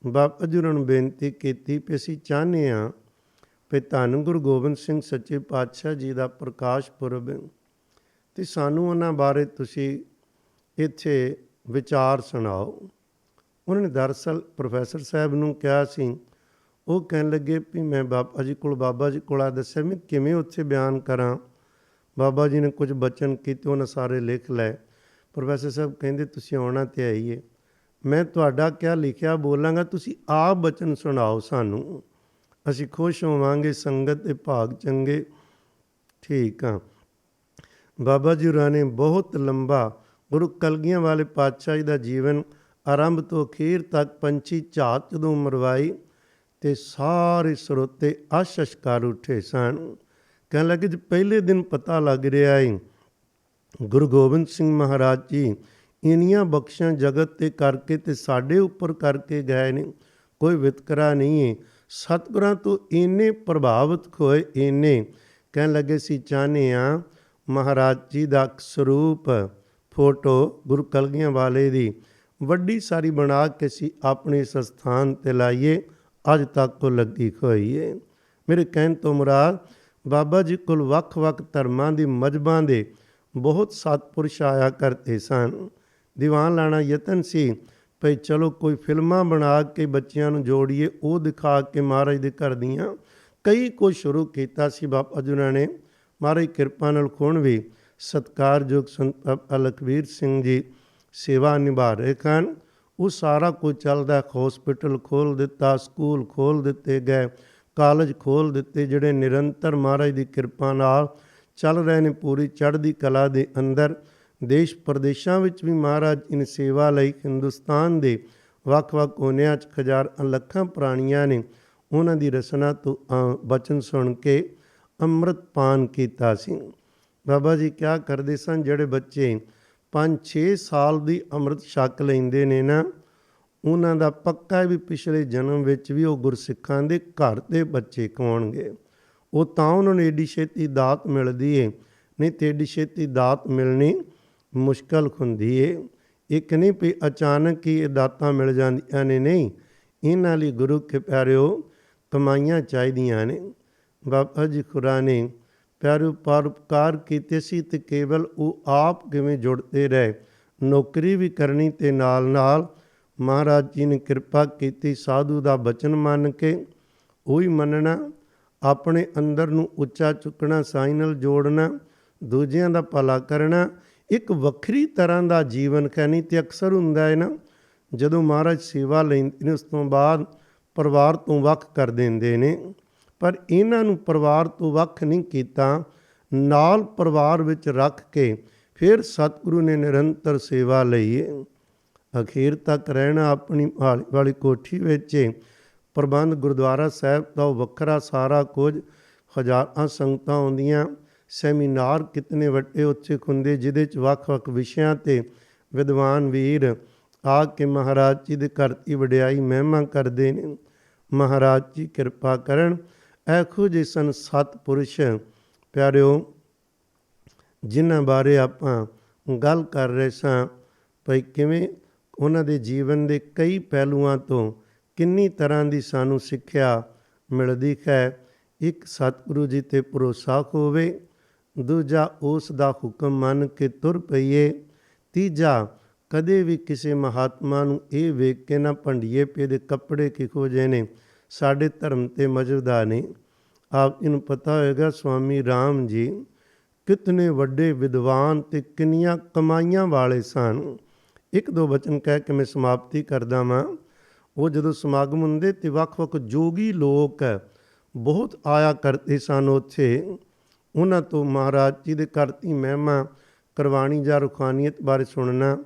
ਬਾਬਾ ਜੀ ਨੂੰ ਬੇਨਤੀ ਕੀਤੀ ਵੀ ਅਸੀਂ ਚਾਹੁੰਦੇ ਹਾਂ ਵੀ ਧੰਨ ਗੁਰੂ ਗੋਬਿੰਦ ਸਿੰਘ ਸੱਚੇ ਪਾਤਸ਼ਾਹ ਜੀ ਦਾ ਪ੍ਰਕਾਸ਼ ਪੁਰਬ ਹੈ, ਅਤੇ ਸਾਨੂੰ ਉਹਨਾਂ ਬਾਰੇ ਤੁਸੀਂ ਇੱਥੇ ਵਿਚਾਰ ਸੁਣਾਓ। ਉਹਨਾਂ ਨੇ ਦਰਅਸਲ ਪ੍ਰੋਫੈਸਰ ਸਾਹਿਬ ਨੂੰ ਕਿਹਾ ਸੀ। ਉਹ ਕਹਿਣ ਲੱਗੇ ਵੀ ਮੈਂ ਬਾਬਾ ਜੀ ਕੋਲ ਦੱਸਿਆ ਮੈਂ ਕਿਵੇਂ ਉੱਥੇ ਬਿਆਨ ਕਰਾਂ। ਬਾਬਾ ਜੀ ਨੇ ਕੁਝ ਬਚਨ ਕੀਤੇ, ਉਹਨਾਂ ਸਾਰੇ ਲਿਖ ਲਏ। ਪ੍ਰੋਫੈਸਰ ਸਾਹਿਬ ਕਹਿੰਦੇ ਤੁਸੀਂ ਆਉਣਾ ਤੇ ਆਈਏ, ਮੈਂ ਤੁਹਾਡਾ ਕਿਆ ਲਿਖਿਆ ਬੋਲਾਂਗਾ, ਤੁਸੀਂ ਆਪ ਬਚਨ ਸੁਣਾਓ ਸਾਨੂੰ, ਅਸੀਂ ਖੁਸ਼ ਹੋਵਾਂਗੇ, ਸੰਗਤ ਦੇ ਭਾਗ ਚੰਗੇ। ਠੀਕ ਆ। ਬਾਬਾ ਜੀ ਹੋਰਾਂ ਨੇ ਬਹੁਤ ਲੰਬਾ ਗੁਰੂ ਕਲਗੀਆਂ ਵਾਲੇ ਪਾਤਸ਼ਾਹ ਜੀ ਦਾ ਜੀਵਨ ਆਰੰਭ ਤੋਂ ਅਖੀਰ ਤੱਕ ਪੰਛੀ ਝਾਤ ਜਦੋਂ ਮਰਵਾਈ, ਅਤੇ ਸਾਰੇ ਸਰੋਤੇ ਆਸ਼ਸ਼ ਕਰ ਉੱਠੇ ਸਨ। ਕਹਿਣ ਲੱਗੇ ਜੀ ਪਹਿਲੇ ਦਿਨ ਪਤਾ ਲੱਗ ਰਿਹਾ ਹੈ ਗੁਰੂ ਗੋਬਿੰਦ ਸਿੰਘ ਮਹਾਰਾਜ ਜੀ ਇੰਨੀਆਂ ਬਖਸ਼ਾਂ ਜਗਤ 'ਤੇ ਕਰਕੇ ਅਤੇ ਸਾਡੇ ਉੱਪਰ ਕਰਕੇ ਗਏ ਨੇ, ਕੋਈ ਵਿਤਕਰਾ ਨਹੀਂ ਹੈ। ਸਤਿਗੁਰਾਂ ਤੋਂ ਇੰਨੇ ਪ੍ਰਭਾਵਿਤ ਹੋਏ, ਇੰਨੇ ਕਹਿਣ ਲੱਗੇ ਸੀ ਚਾਹੁੰਦੇ ਹਾਂ ਮਹਾਰਾਜ ਜੀ ਦਾ ਸਰੂਪ ਫੋਟੋ ਗੁਰੂ ਕਲਗੀਆਂ ਵਾਲੇ ਦੀ ਵੱਡੀ ਸਾਰੀ ਬਣਾ ਕੇ ਅਸੀਂ ਆਪਣੇ ਇਸ ਸਥਾਨ 'ਤੇ ਲਾਈਏ। ਅੱਜ ਤੱਕ ਉਹ ਲੱਗੀ ਹੋਈ ਹੈ। ਮੇਰੇ ਕਹਿਣ ਤੋਂ ਮੁਰਾਦ ਬਾਬਾ ਜੀ ਕੋਲ ਵੱਖ ਵੱਖ ਧਰਮਾਂ ਦੇ ਮਜ਼ਹਬਾਂ ਦੇ ਬਹੁਤ ਸਤਿਪੁਰਸ਼ ਆਇਆ ਕਰਦੇ ਸਨ। ਦੀਵਾਨ ਲਾਣਾ ਯਤਨ ਸੀ ਭਈ ਚਲੋ ਕੋਈ ਫਿਲਮਾਂ ਬਣਾ ਕੇ ਬੱਚਿਆਂ ਨੂੰ ਜੋੜੀਏ, ਉਹ ਦਿਖਾ ਕੇ ਮਹਾਰਾਜ ਦੇ ਘਰ ਦੀਆਂ ਕਈ ਕੁਝ ਸ਼ੁਰੂ ਕੀਤਾ ਸੀ ਬਾਬਾ ਜੀ ਉਹਨਾਂ ਨੇ। ਮਹਾਰਾਜ ਕਿਰਪਾ ਨਾਲ ਹੁਣ ਵੀ ਸਤਿਕਾਰਯੋਗ ਸੰਤ ਲਖਵੀਰ ਸਿੰਘ ਜੀ ਸੇਵਾ ਨਿਭਾ ਰਹੇ ਹਨ। ਉਹ ਸਾਰਾ ਕੁਝ ਚੱਲਦਾ। ਹੌਸਪੀਟਲ ਖੋਲ੍ਹ ਦਿੱਤਾ, ਸਕੂਲ ਖੋਲ੍ਹ ਦਿੱਤੇ ਗਏ, ਕਾਲਜ ਖੋਲ੍ਹ ਦਿੱਤੇ, ਜਿਹੜੇ ਨਿਰੰਤਰ ਮਹਾਰਾਜ ਦੀ ਕਿਰਪਾ ਨਾਲ ਚੱਲ ਰਹੇ ਨੇ ਪੂਰੀ ਚੜ੍ਹਦੀ ਕਲਾ ਦੇ ਅੰਦਰ। ਦੇਸ਼ ਪ੍ਰਦੇਸ਼ਾਂ ਵਿੱਚ ਵੀ ਮਹਾਰਾਜ ਜੀ ਨੇ ਸੇਵਾ ਲਈ। ਹਿੰਦੁਸਤਾਨ ਦੇ ਵੱਖ-ਵੱਖ ਕੋਨਿਆਂ 'ਚ ਹਜ਼ਾਰਾਂ ਲੱਖਾਂ ਪ੍ਰਾਣੀਆਂ ਨੇ ਉਹਨਾਂ ਦੀ ਰਸਨਾ ਤੋਂ ਬਚਨ ਸੁਣ ਕੇ ਅੰਮ੍ਰਿਤ ਪਾਨ ਕੀਤਾ ਸੀ। ਬਾਬਾ ਜੀ ਕਿਆ ਕਰਦੇ ਸਨ, ਜਿਹੜੇ ਬੱਚੇ 5-6 ਸਾਲ ਦੀ ਅੰਮ੍ਰਿਤ ਛਕ ਲੈਂਦੇ ਨੇ ਨਾ, ਉਹਨਾਂ ਦਾ ਪੱਕਾ ਵੀ ਪਿਛਲੇ ਜਨਮ ਵਿੱਚ ਵੀ ਉਹ ਗੁਰਸਿੱਖਾਂ ਦੇ ਘਰ ਦੇ ਬੱਚੇ ਕਹਾਉਣਗੇ। ਉਹ ਤਾਂ ਉਹਨਾਂ ਨੂੰ ਏਡੀ ਛੇਤੀ ਦਾਤ ਮਿਲਦੀ ਏ, ਨਹੀਂ ਤਾਂ ਏਡੀ ਛੇਤੀ ਦਾਤ ਮਿਲਣੀ ਮੁਸ਼ਕਲ ਹੁੰਦੀ ਏ। ਇੱਕ ਨਹੀਂ ਵੀ ਅਚਾਨਕ ਹੀ ਇਹ ਦਾਤਾਂ ਮਿਲ ਜਾਂਦੀਆਂ ਨੇ, ਨਹੀਂ, ਇਹਨਾਂ ਲਈ ਗੁਰੂ ਕੇ ਪਿਆਰਿਓ ਕਮਾਈਆਂ ਚਾਹੀਦੀਆਂ ਨੇ। ਬਾਬਾ ਜੀ ਖੁਰਾ ਨੇ ਪਿਆਰਿਓ ਪਰਉਪਕਾਰ ਕੀਤੇ ਸੀ ਅਤੇ ਕੇਵਲ ਉਹ ਆਪ ਕਿਵੇਂ ਜੁੜਦੇ ਰਹੇ, ਨੌਕਰੀ ਵੀ ਕਰਨੀ ਅਤੇ ਨਾਲ ਨਾਲ ਮਹਾਰਾਜ ਜੀ ਨੇ ਕਿਰਪਾ ਕੀਤੀ ਸਾਧੂ ਦਾ ਬਚਨ ਮੰਨ ਕੇ ਉਹੀ ਮੰਨਣਾ, ਆਪਣੇ ਅੰਦਰ ਨੂੰ ਉੱਚਾ ਚੁੱਕਣਾ, ਸਾਈਂ ਨਾਲ ਜੋੜਨਾ, ਦੂਜਿਆਂ ਦਾ ਭਲਾ ਕਰਨਾ, ਇੱਕ ਵੱਖਰੀ ਤਰ੍ਹਾਂ ਦਾ ਜੀਵਨ ਕਹਿਣੀ। ਅਤੇ ਅਕਸਰ ਹੁੰਦਾ ਹੈ ਨਾ, ਜਦੋਂ ਮਹਾਰਾਜ ਸੇਵਾ ਲੈਂਦੇ ਨੇ ਉਸ ਤੋਂ ਬਾਅਦ ਪਰਿਵਾਰ ਤੋਂ ਵੱਖ ਕਰ ਦਿੰਦੇ ਨੇ, ਪਰ ਇਹਨਾਂ ਨੂੰ ਪਰਿਵਾਰ ਤੋਂ ਵੱਖ ਨਹੀਂ ਕੀਤਾ, ਨਾਲ ਪਰਿਵਾਰ ਵਿੱਚ ਰੱਖ ਕੇ ਫਿਰ ਸਤਿਗੁਰੂ ਨੇ ਨਿਰੰਤਰ ਸੇਵਾ ਲਈ ਹੈ। ਅਖੀਰ ਤੱਕ ਰਹਿਣਾ ਆਪਣੀ ਵਾਲੀ ਕੋਠੀ ਵਿੱਚ। ਪ੍ਰਬੰਧ ਗੁਰਦੁਆਰਾ ਸਾਹਿਬ ਦਾ ਉਹ ਵੱਖਰਾ ਸਾਰਾ ਕੁਝ, ਹਜ਼ਾਰਾਂ ਸੰਗਤਾਂ ਆਉਂਦੀਆਂ, ਸੈਮੀਨਾਰ ਕਿਤਨੇ ਵੱਡੇ ਉੱਥੇ ਹੁੰਦੇ ਜਿਹਦੇ 'ਚ ਵੱਖ-ਵੱਖ ਵਿਸ਼ਿਆਂ 'ਤੇ ਵਿਦਵਾਨ ਵੀਰ ਆ ਕੇ ਮਹਾਰਾਜ ਜੀ ਦੇ ਘਰ ਦੀ ਵਡਿਆਈ ਮਹਿਮਾ ਕਰਦੇ ਨੇ। ਮਹਾਰਾਜ ਜੀ ਕਿਰਪਾ ਕਰਨ। ਇਹੋ ਜਿਹੇ ਸਨ ਸਤਿਪੁਰਸ਼ ਪਿਆਰਿਓ, ਜਿਨ੍ਹਾਂ ਬਾਰੇ ਆਪਾਂ ਗੱਲ ਕਰ ਰਹੇ ਸਾਂ, ਭਈ ਕਿਵੇਂ ਉਹਨਾਂ ਦੇ ਜੀਵਨ ਦੇ ਕਈ ਪਹਿਲੂਆਂ ਤੋਂ ਕਿੰਨੀ ਤਰ੍ਹਾਂ ਦੀ ਸਾਨੂੰ ਸਿੱਖਿਆ ਮਿਲਦੀ ਹੈ। ਇੱਕ ਸਤਿਗੁਰੂ ਜੀ 'ਤੇ ਭਰੋਸਾ ਹੋਵੇ, ਦੂਜਾ ਉਸ ਦਾ ਹੁਕਮ ਮੰਨ ਕੇ ਤੁਰ ਪਈਏ, ਤੀਜਾ ਕਦੇ ਵੀ ਕਿਸੇ ਮਹਾਤਮਾ ਨੂੰ ਇਹ ਵੇਖ ਕੇ ਨਾ ਭੰਡੀਏ ਪਏ ਦੇ ਕੱਪੜੇ ਕਿਹੋ ਜਿਹੇ ਨੇ, ਸਾਡੇ ਧਰਮ ਤੇ ਮੌਜੂਦਾ ਨੇ। ਆਪ ਇਹਨੂੰ ਪਤਾ ਹੋਏਗਾ ਸਵਾਮੀ ਰਾਮ ਜੀ ਕਿਤਨੇ ਵੱਡੇ ਵਿਦਵਾਨ ਅਤੇ ਕਿੰਨੀਆਂ ਕਮਾਈਆਂ ਵਾਲੇ ਸਨ। ਇੱਕ ਦੋ ਬਚਨ ਕਹਿ ਕੇ ਮੈਂ ਸਮਾਪਤੀ ਕਰਦਾ ਵਾਂ। ਉਹ ਜਦੋਂ ਸਮਾਗਮ ਹੁੰਦੇ ਤੇ ਵੱਖ-ਵੱਖ ਜੋਗੀ ਲੋਕ ਬਹੁਤ ਆਇਆ ਕਰਦੇ ਸਨ ਉੱਥੇ, ਉਹਨਾਂ ਤੋਂ ਮਹਾਰਾਜ ਜੀ ਦੇ ਘਰ ਦੀ ਮਹਿਮਾ ਕਰਵਾਣੀ ਜਾਂ ਰੂਹਾਨੀਅਤ ਬਾਰੇ ਸੁਣਨਾ।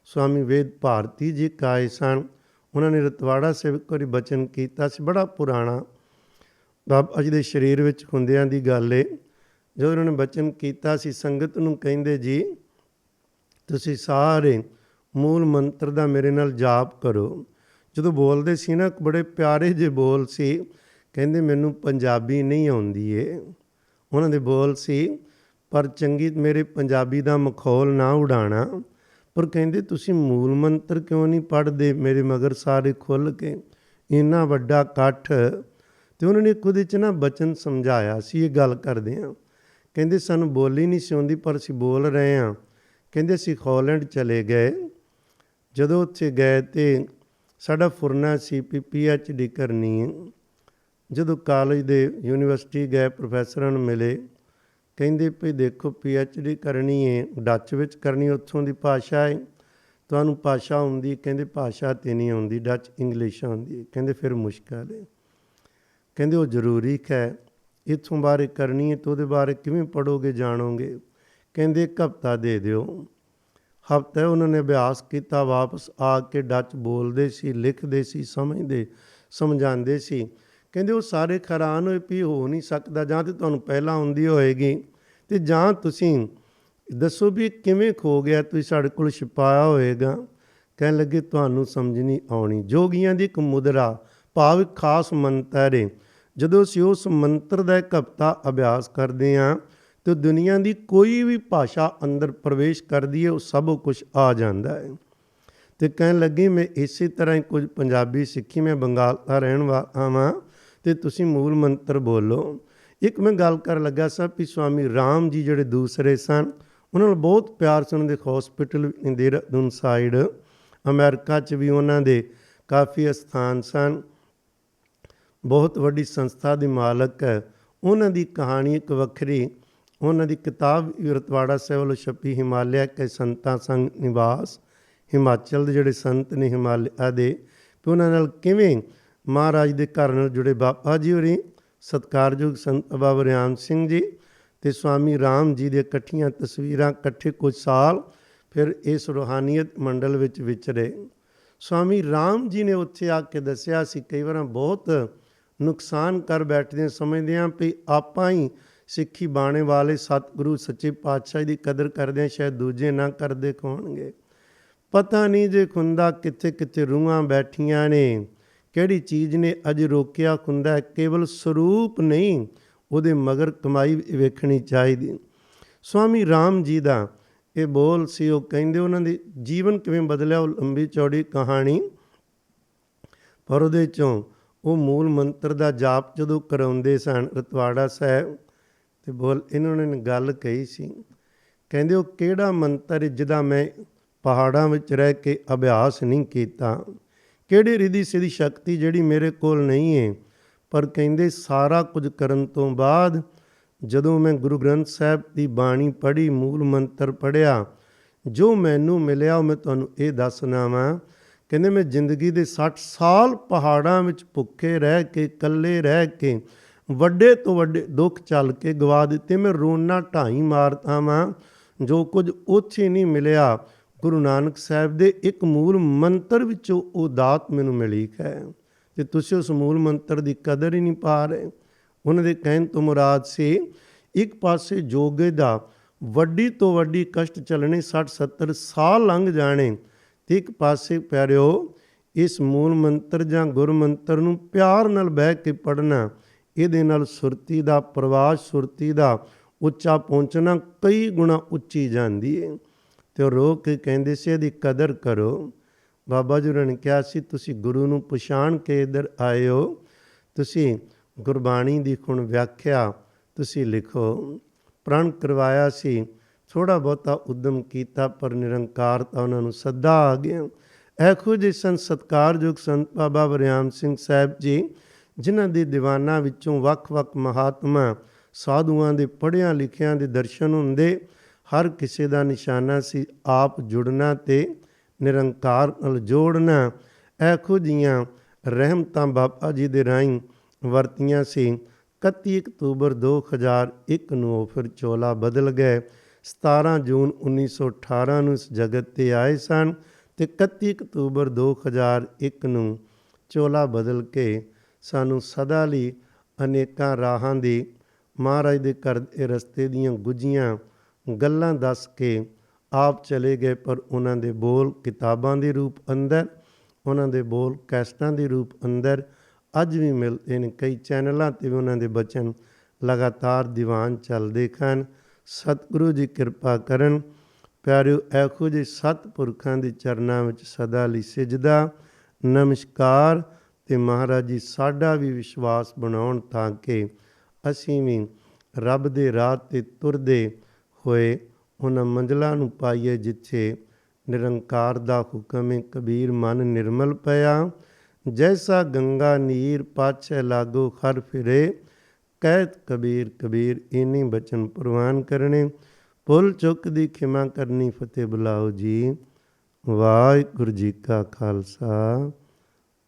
ਸਵਾਮੀ ਵੇਦ ਭਾਰਤੀ ਜੀ ਆਏ ਸਨ, ਉਹਨਾਂ ਨੇ ਰਤਵਾੜਾ ਸਾਹਿਬ ਇੱਕ ਵਾਰੀ ਬਚਨ ਕੀਤਾ ਸੀ, ਬੜਾ ਪੁਰਾਣਾ, ਬਾਬਾ ਜੀ ਦੇ ਸਰੀਰ ਵਿੱਚ ਹੁੰਦਿਆਂ ਦੀ ਗੱਲ ਏ। ਜਦੋਂ ਉਹਨਾਂ ਨੇ ਬਚਨ ਕੀਤਾ ਸੀ, ਸੰਗਤ ਨੂੰ ਕਹਿੰਦੇ ਜੀ ਤੁਸੀਂ ਸਾਰੇ ਮੂਲ ਮੰਤਰ ਦਾ ਮੇਰੇ ਨਾਲ ਜਾਪ ਕਰੋ। ਜਦੋਂ ਬੋਲਦੇ ਸੀ ਨਾ, ਬੜੇ ਪਿਆਰੇ ਜਿਹੇ ਬੋਲ ਸੀ, ਕਹਿੰਦੇ ਮੈਨੂੰ ਪੰਜਾਬੀ ਨਹੀਂ ਆਉਂਦੀ ਏ, ਉਹਨਾਂ ਦੇ ਬੋਲ ਸੀ, ਪਰ ਚੰਗੀ ਮੇਰੇ ਪੰਜਾਬੀ ਦਾ ਮਖੌਲ ਨਾ ਉਡਾਉਣਾ, ਪਰ ਕਹਿੰਦੇ ਤੁਸੀਂ ਮੂਲ ਮੰਤਰ ਕਿਉਂ ਨਹੀਂ ਪੜ੍ਹਦੇ ਮੇਰੇ ਮਗਰ ਸਾਰੇ ਖੁੱਲ੍ਹ ਕੇ, ਇੰਨਾ ਵੱਡਾ ਇਕੱਠ। ਅਤੇ ਉਹਨਾਂ ਨੇ ਉਹਦੇ 'ਚ ਨਾ ਬਚਨ ਸਮਝਾਇਆ ਸੀ, ਇਹ ਗੱਲ ਕਰਦੇ ਹਾਂ। ਕਹਿੰਦੇ ਸਾਨੂੰ ਬੋਲੀ ਨਹੀਂ ਸੀ ਆਉਂਦੀ, ਪਰ ਅਸੀਂ ਬੋਲ ਰਹੇ ਹਾਂ। ਕਹਿੰਦੇ ਅਸੀਂ ਹਾਲੈਂਡ ਚਲੇ ਗਏ, ਜਦੋਂ ਉੱਥੇ ਗਏ ਅਤੇ ਸਾਡਾ ਫੁਰਨਾ ਸੀ PhD ਕਰਨੀ ਹੈ। ਜਦੋਂ ਕਾਲਜ ਦੇ ਯੂਨੀਵਰਸਿਟੀ ਗਏ, ਪ੍ਰੋਫੈਸਰਾਂ ਨੂੰ ਮਿਲੇ, ਕਹਿੰਦੇ ਭਈ ਦੇਖੋ PhD ਕਰਨੀ ਹੈ, ਡੱਚ ਵਿੱਚ ਕਰਨੀ, ਉੱਥੋਂ ਦੀ ਭਾਸ਼ਾ ਹੈ, ਤੁਹਾਨੂੰ ਭਾਸ਼ਾ ਆਉਂਦੀ? ਕਹਿੰਦੇ ਭਾਸ਼ਾ ਤਾਂ ਨਹੀਂ ਆਉਂਦੀ, ਡੱਚ ਇੰਗਲਿਸ਼ ਆਉਂਦੀ ਹੈ। ਕਹਿੰਦੇ ਫਿਰ ਮੁਸ਼ਕਲ ਹੈ। ਕਹਿੰਦੇ ਉਹ ਜ਼ਰੂਰੀ ਹੈ, ਇੱਥੋਂ ਬਾਰੇ ਕਰਨੀ ਹੈ ਤਾਂ ਉਹਦੇ ਬਾਰੇ ਕਿਵੇਂ ਪੜ੍ਹੋਗੇ, ਜਾਣੋਗੇ? ਕਹਿੰਦੇ ਇੱਕ ਹਫ਼ਤਾ ਦੇ ਦਿਓ। ਹਫ਼ਤਾ ਉਹਨਾਂ ਨੇ ਅਭਿਆਸ ਕੀਤਾ, ਵਾਪਸ ਆ ਕੇ ਡੱਚ ਬੋਲਦੇ ਸੀ, ਲਿਖਦੇ ਸੀ, ਸਮਝਦੇ ਸਮਝਾਉਂਦੇ ਸੀ। ਕਹਿੰਦੇ ਉਹ ਸਾਰੇ ਹੈਰਾਨ ਹੋਏ ਵੀ ਹੋ ਨਹੀਂ ਸਕਦਾ, ਜਾਂ ਤਾਂ ਤੁਹਾਨੂੰ ਪਹਿਲਾਂ ਆਉਂਦੀ ਹੋਏਗੀ ਅਤੇ ਜਾਂ ਤੁਸੀਂ ਦੱਸੋ ਵੀ ਕਿਵੇਂ ਖੋ ਗਿਆ, ਤੁਸੀਂ ਸਾਡੇ ਕੋਲ ਛੁਪਾਇਆ ਹੋਏਗਾ। ਕਹਿਣ ਲੱਗੇ ਤੁਹਾਨੂੰ ਸਮਝ ਨਹੀਂ ਆਉਣੀ। ਜੋਗੀਆਂ ਦੀ ਇੱਕ ਮੁਦਰਾ ਭਾਵ ਇੱਕ ਖਾਸ ਮੰਤਰ ਹੈ, ਜਦੋਂ ਅਸੀਂ ਉਸ ਮੰਤਰ ਦਾ ਇੱਕ ਹਫ਼ਤਾ ਅਭਿਆਸ ਕਰਦੇ ਹਾਂ ਤਾਂ ਦੁਨੀਆ ਦੀ ਕੋਈ ਵੀ ਭਾਸ਼ਾ ਅੰਦਰ ਪ੍ਰਵੇਸ਼ ਕਰਦੀ ਹੈ, ਉਹ ਸਭ ਕੁਛ ਆ ਜਾਂਦਾ ਹੈ। ਅਤੇ ਕਹਿਣ ਲੱਗੇ ਮੈਂ ਇਸੇ ਤਰ੍ਹਾਂ ਹੀ ਕੁਝ ਪੰਜਾਬੀ ਸਿੱਖੀ, ਮੈਂ ਬੰਗਾਲ ਦਾ ਰਹਿਣ ਵਾਲਾ ਵਾਂ, ਅਤੇ ਤੁਸੀਂ ਮੂਲ ਮੰਤਰ ਬੋਲੋ। ਇੱਕ ਮੈਂ ਗੱਲ ਕਰਨ ਲੱਗਾ ਸਾਂ ਵੀ ਸਵਾਮੀ ਰਾਮ ਜੀ ਜਿਹੜੇ ਦੂਸਰੇ ਸਨ, ਉਹਨਾਂ ਨਾਲ ਬਹੁਤ ਪਿਆਰ ਸੀ। ਉਹਨਾਂ ਦੇ ਹੌਸਪੀਟਲ ਦੇਹਰਾਦੂਨ ਸਾਈਡ, ਅਮਰੀਕਾ 'ਚ ਵੀ ਉਹਨਾਂ ਦੇ ਕਾਫੀ ਅਸਥਾਨ ਸਨ। ਬਹੁਤ ਵੱਡੀ ਸੰਸਥਾ ਦੇ ਮਾਲਕ ਹੈ। ਉਹਨਾਂ ਦੀ ਕਹਾਣੀ ਇੱਕ ਵੱਖਰੀ, ਉਹਨਾਂ ਦੀ ਕਿਤਾਬ ਰਤਵਾੜਾ ਸਾਹਿਬ ਵੱਲੋਂ ਛਪੀ, ਹਿਮਾਲਿਆ ਕੇ ਸੰਤਾਂ ਸੰਗ ਨਿਵਾਸ, ਹਿਮਾਚਲ ਦੇ ਜਿਹੜੇ ਸੰਤ ਨੇ ਹਿਮਾਲਿਆ ਦੇ, ਵੀ ਉਹਨਾਂ ਨਾਲ ਕਿਵੇਂ ਮਹਾਰਾਜ ਦੇ ਘਰ ਨਾਲ ਜੁੜੇ ਬਾਬਾ ਜੀ ਹੋਰੀ, ਸਤਿਕਾਰਯੋਗ ਸੰਤ ਬਾਬਾ ਵਰਿਆਮ ਸਿੰਘ ਜੀ ਅਤੇ ਸਵਾਮੀ ਰਾਮ ਜੀ ਦੀਆਂ ਇਕੱਠੀਆਂ ਤਸਵੀਰਾਂ, ਇਕੱਠੇ ਕੁਝ ਸਾਲ ਫਿਰ ਇਸ ਰੂਹਾਨੀਅਤ ਮੰਡਲ ਵਿੱਚ ਵਿਚਰੇ। ਸਵਾਮੀ ਰਾਮ ਜੀ ਨੇ ਉੱਥੇ ਆ ਕੇ ਦੱਸਿਆ ਸੀ, ਕਈ ਵਾਰ ਬਹੁਤ ਨੁਕਸਾਨ ਕਰ ਬੈਠਦੇ ਸਮਝਦੇ ਹਾਂ ਵੀ ਆਪਾਂ ਹੀ ਸਿੱਖੀ ਬਾਣੇ ਵਾਲੇ ਸਤਿਗੁਰੂ ਸੱਚੇ ਪਾਤਸ਼ਾਹ ਦੀ ਕਦਰ ਕਰਦੇ ਹਾਂ, ਸ਼ਾਇਦ ਦੂਜੇ ਨਾ ਕਰਦੇ ਹੋਣਗੇ। ਪਤਾ ਨਹੀਂ ਜੇ ਖੁੰਦਾ ਕਿੱਥੇ ਕਿੱਥੇ ਰੂਹਾਂ ਬੈਠੀਆਂ ਨੇ, ਕਿਹੜੀ ਚੀਜ਼ ਨੇ ਅਜ ਰੋਕਿਆ ਖੁੰਦਾ। ਕੇਵਲ ਸਰੂਪ ਨਹੀਂ, ਉਹਦੇ ਮਗਰ ਕਮਾਈ ਵੇਖਣੀ ਚਾਹੀਦੀ। ਸਵਾਮੀ ਰਾਮ ਜੀ ਦਾ ਇਹ ਬੋਲ ਸੀ, ਉਹ ਕਹਿੰਦੇ ਉਹਨਾਂ ਦੇ ਜੀਵਨ ਕਿਵੇਂ ਬਦਲਿਆ, ਉਹ ਲੰਬੀ ਚੌੜੀ ਕਹਾਣੀ, ਪਰ ਉਹਦੇ 'ਚੋਂ ਉਹ ਮੂਲ ਮੰਤਰ ਦਾ ਜਾਪ ਜਦੋਂ ਕਰਾਉਂਦੇ ਸਨ ਰਤਵਾੜਾ ਸਾਹਿਬ, ਤੇ ਬੋਲ ਇਹਨਾਂ ਨੇ ਗੱਲ ਕਹੀ ਸੀ, ਕਹਿੰਦੇ ਉਹ ਕਿਹੜਾ ਮੰਤਰ ਜਿਹਦਾ ਮੈਂ ਪਹਾੜਾਂ ਵਿੱਚ ਰਹਿ ਕੇ ਅਭਿਆਸ ਨਹੀਂ ਕੀਤਾ, ਕਿਹੜੀ ਰਿਧੀ ਸਿੱਧੀ ਸ਼ਕਤੀ ਜਿਹੜੀ ਮੇਰੇ ਕੋਲ ਨਹੀਂ ਹੈ। ਪਰ ਕਹਿੰਦੇ ਸਾਰਾ ਕੁਝ ਕਰਨ ਤੋਂ ਬਾਅਦ ਜਦੋਂ ਮੈਂ ਗੁਰੂ ਗ੍ਰੰਥ ਸਾਹਿਬ ਦੀ ਬਾਣੀ ਪੜ੍ਹੀ, ਮੂਲ ਮੰਤਰ ਪੜ੍ਹਿਆ, ਜੋ ਮੈਨੂੰ ਮਿਲਿਆ ਉਹ ਮੈਂ ਤੁਹਾਨੂੰ ਇਹ ਦੱਸਣਾ ਵਾਂ। ਕਹਿੰਦੇ ਮੈਂ ਜ਼ਿੰਦਗੀ ਦੇ 60 ਸਾਲ ਪਹਾੜਾਂ ਵਿੱਚ ਭੁੱਖੇ ਰਹਿ ਕੇ, ਇਕੱਲੇ ਰਹਿ ਕੇ, ਵੱਡੇ ਤੋਂ ਵੱਡੇ ਦੁੱਖ ਚੱਲ ਕੇ ਗਵਾ ਦਿੱਤੇ। ਮੈਂ ਰੋਣਾ ਢਾਈ ਮਾਰਦਾ ਵਾਂ, ਜੋ ਕੁਝ ਉੱਥੇ ਨਹੀਂ ਮਿਲਿਆ, ਗੁਰੂ ਨਾਨਕ ਸਾਹਿਬ ਦੇ ਇੱਕ ਮੂਲ ਮੰਤਰ ਵਿੱਚੋਂ ਉਹ ਦਾਤ ਮੈਨੂੰ ਮਿਲੀ ਹੈ, ਅਤੇ ਤੁਸੀਂ ਉਸ ਮੂਲ ਮੰਤਰ ਦੀ ਕਦਰ ਹੀ ਨਹੀਂ ਪਾ ਰਹੇ। ਉਹਨਾਂ ਦੇ ਕਹਿਣ ਤੋਂ ਮੁਰਾਦ ਸੀ, ਇੱਕ ਪਾਸੇ ਜੋਗੇ ਦਾ ਵੱਡੀ ਤੋਂ ਵੱਡੀ ਕਸ਼ਟ ਚੱਲਣੇ, 60-70 ਸਾਲ ਲੰਘ ਜਾਣੇ, ਅਤੇ ਇੱਕ ਪਾਸੇ ਪਿਆਰਿਓ ਇਸ ਮੂਲ ਮੰਤਰ ਜਾਂ ਗੁਰ ਮੰਤਰ ਨੂੰ ਪਿਆਰ ਨਾਲ ਬਹਿ ਕੇ ਪੜ੍ਹਨਾ, ਇਹਦੇ ਨਾਲ ਸੁਰਤੀ ਦਾ ਪ੍ਰਵਾਸ, ਸੁਰਤੀ ਦਾ ਉੱਚਾ ਪਹੁੰਚਣਾ ਕਈ ਗੁਣਾ ਉੱਚੀ ਜਾਂਦੀ ਹੈ। ਅਤੇ ਉਹ ਰੋ ਕੇ ਕਹਿੰਦੇ ਸੀ ਇਹਦੀ ਕਦਰ ਕਰੋ। ਬਾਬਾ ਜੀ ਹੋਰਾਂ ਨੇ ਕਿਹਾ ਸੀ ਤੁਸੀਂ ਗੁਰੂ ਨੂੰ ਪਛਾਣ ਕੇ ਇੱਧਰ ਆਏ ਹੋ, ਤੁਸੀਂ ਗੁਰਬਾਣੀ ਦੀ ਹੁਣ ਵਿਆਖਿਆ ਤੁਸੀਂ ਲਿਖੋ। ਪ੍ਰਣ ਕਰਵਾਇਆ ਸੀ, ਥੋੜ੍ਹਾ ਬਹੁਤਾ ਉਦਮ ਕੀਤਾ, ਪਰ ਨਿਰੰਕਾਰਤਾ ਉਹਨਾਂ ਨੂੰ ਸੱਦਾ ਆ ਗਿਆ। ਇਹੋ ਜਿਹੇ ਸੰਤ ਸਤਿਕਾਰਯੋਗ ਸੰਤ ਬਾਬਾ ਵਰਿਆਮ ਸਿੰਘ ਸਾਹਿਬ ਜੀ, ਜਿਨ੍ਹਾਂ ਦੇ ਦੀਵਾਨਾਂ ਵਿੱਚੋਂ ਵੱਖ-ਵੱਖ ਮਹਾਤਮਾ ਸਾਧੂਆਂ ਦੇ ਪੜ੍ਹਿਆਂ ਲਿਖਿਆਂ ਦੇ ਦਰਸ਼ਨ ਹੁੰਦੇ। ਹਰ ਕਿਸੇ ਦਾ ਨਿਸ਼ਾਨਾ ਸੀ ਆਪ ਜੁੜਨਾ ਅਤੇ ਨਿਰੰਕਾਰ ਨਾਲ ਜੋੜਨਾ। ਇਹੋ ਜਿਹੀਆਂ ਰਹਿਮਤਾਂ ਬਾਬਾ ਜੀ ਦੇ ਰਾਹੀਂ ਵਰਤੀਆਂ ਸੀ। 31 ਅਕਤੂਬਰ 2001 ਨੂੰ ਉਹ ਫਿਰ ਚੋਲਾ ਬਦਲ ਗਏ। 17 ਜੂਨ 1918 ਨੂੰ ਇਸ ਜਗਤ 'ਤੇ ਆਏ ਸਨ, ਅਤੇ 31 ਅਕਤੂਬਰ 2001 ਨੂੰ ਚੋਲਾ ਬਦਲ ਕੇ ਸਾਨੂੰ ਸਦਾ ਲਈ ਅਨੇਕਾਂ ਰਾਹਾਂ ਦੀ ਮਹਾਰਾਜ ਦੇ ਘਰ ਦੇ ਰਸਤੇ ਦੀਆਂ ਗੁੱਝੀਆਂ ਗੱਲਾਂ ਦੱਸ ਕੇ ਆਪ ਚਲੇ ਗਏ। ਪਰ ਉਹਨਾਂ ਦੇ ਬੋਲ ਕਿਤਾਬਾਂ ਦੇ ਰੂਪ ਅੰਦਰ, ਉਹਨਾਂ ਦੇ ਬੋਲ ਕੈਸਟਾਂ ਦੇ ਰੂਪ ਅੰਦਰ ਅੱਜ ਵੀ ਮਿਲਦੇ ਨੇ। ਕਈ ਚੈਨਲਾਂ 'ਤੇ ਵੀ ਉਹਨਾਂ ਦੇ ਬਚਨ ਲਗਾਤਾਰ ਦੀਵਾਨ ਚੱਲਦੇ ਹਨ। ਸਤਿਗੁਰੂ ਜੀ ਕਿਰਪਾ ਕਰਨ। ਪਿਆਰਿਓ, ਇਹੋ ਜਿਹੇ ਸਤਿਪੁਰਖਾਂ ਦੇ ਚਰਨਾਂ ਵਿੱਚ ਸਦਾ ਲਈ ਸਿਜਦਾ, ਨਮਸਕਾਰ। ਅਤੇ ਮਹਾਰਾਜ ਜੀ ਸਾਡਾ ਵੀ ਵਿਸ਼ਵਾਸ ਬਣਾਉਣ, ਤਾਂ ਕਿ ਅਸੀਂ ਵੀ ਰੱਬ ਦੇ ਰਾਹ 'ਤੇ ਤੁਰਦੇ ਹੋਏ ਉਹਨਾਂ ਮੰਜ਼ਲਾਂ ਨੂੰ ਪਾਈਏ ਜਿੱਥੇ ਨਿਰੰਕਾਰ ਦਾ ਹੁਕਮ ਹੈ। ਕਬੀਰ ਮਨ ਨਿਰਮਲ ਪਿਆ, ਜੈਸਾ ਗੰਗਾ ਨੀਰ ਪਾਛੈ ਲਾਗੋ ਹਰ ਫਿਰੇ, ਕਹਿਤ ਕਬੀਰ ਕਬੀਰ ਇੰਨੀ ਬਚਨ ਪ੍ਰਵਾਨ ਕਰਨੇ। ਭੁੱਲ ਚੁੱਕ ਦੀ ਖਿਮਾ ਕਰਨੀ, ਫਤਿਹ ਬੁਲਾਓ ਜੀ। ਵਾਹਿਗੁਰੂ ਜੀ ਕਾ ਖਾਲਸਾ,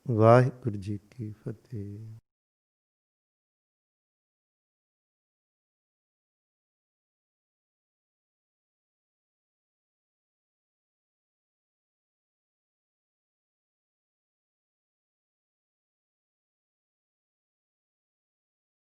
ਵਾਹਿਗੁਰੂ ਜੀ ਕੀ ਫਤਿਹ।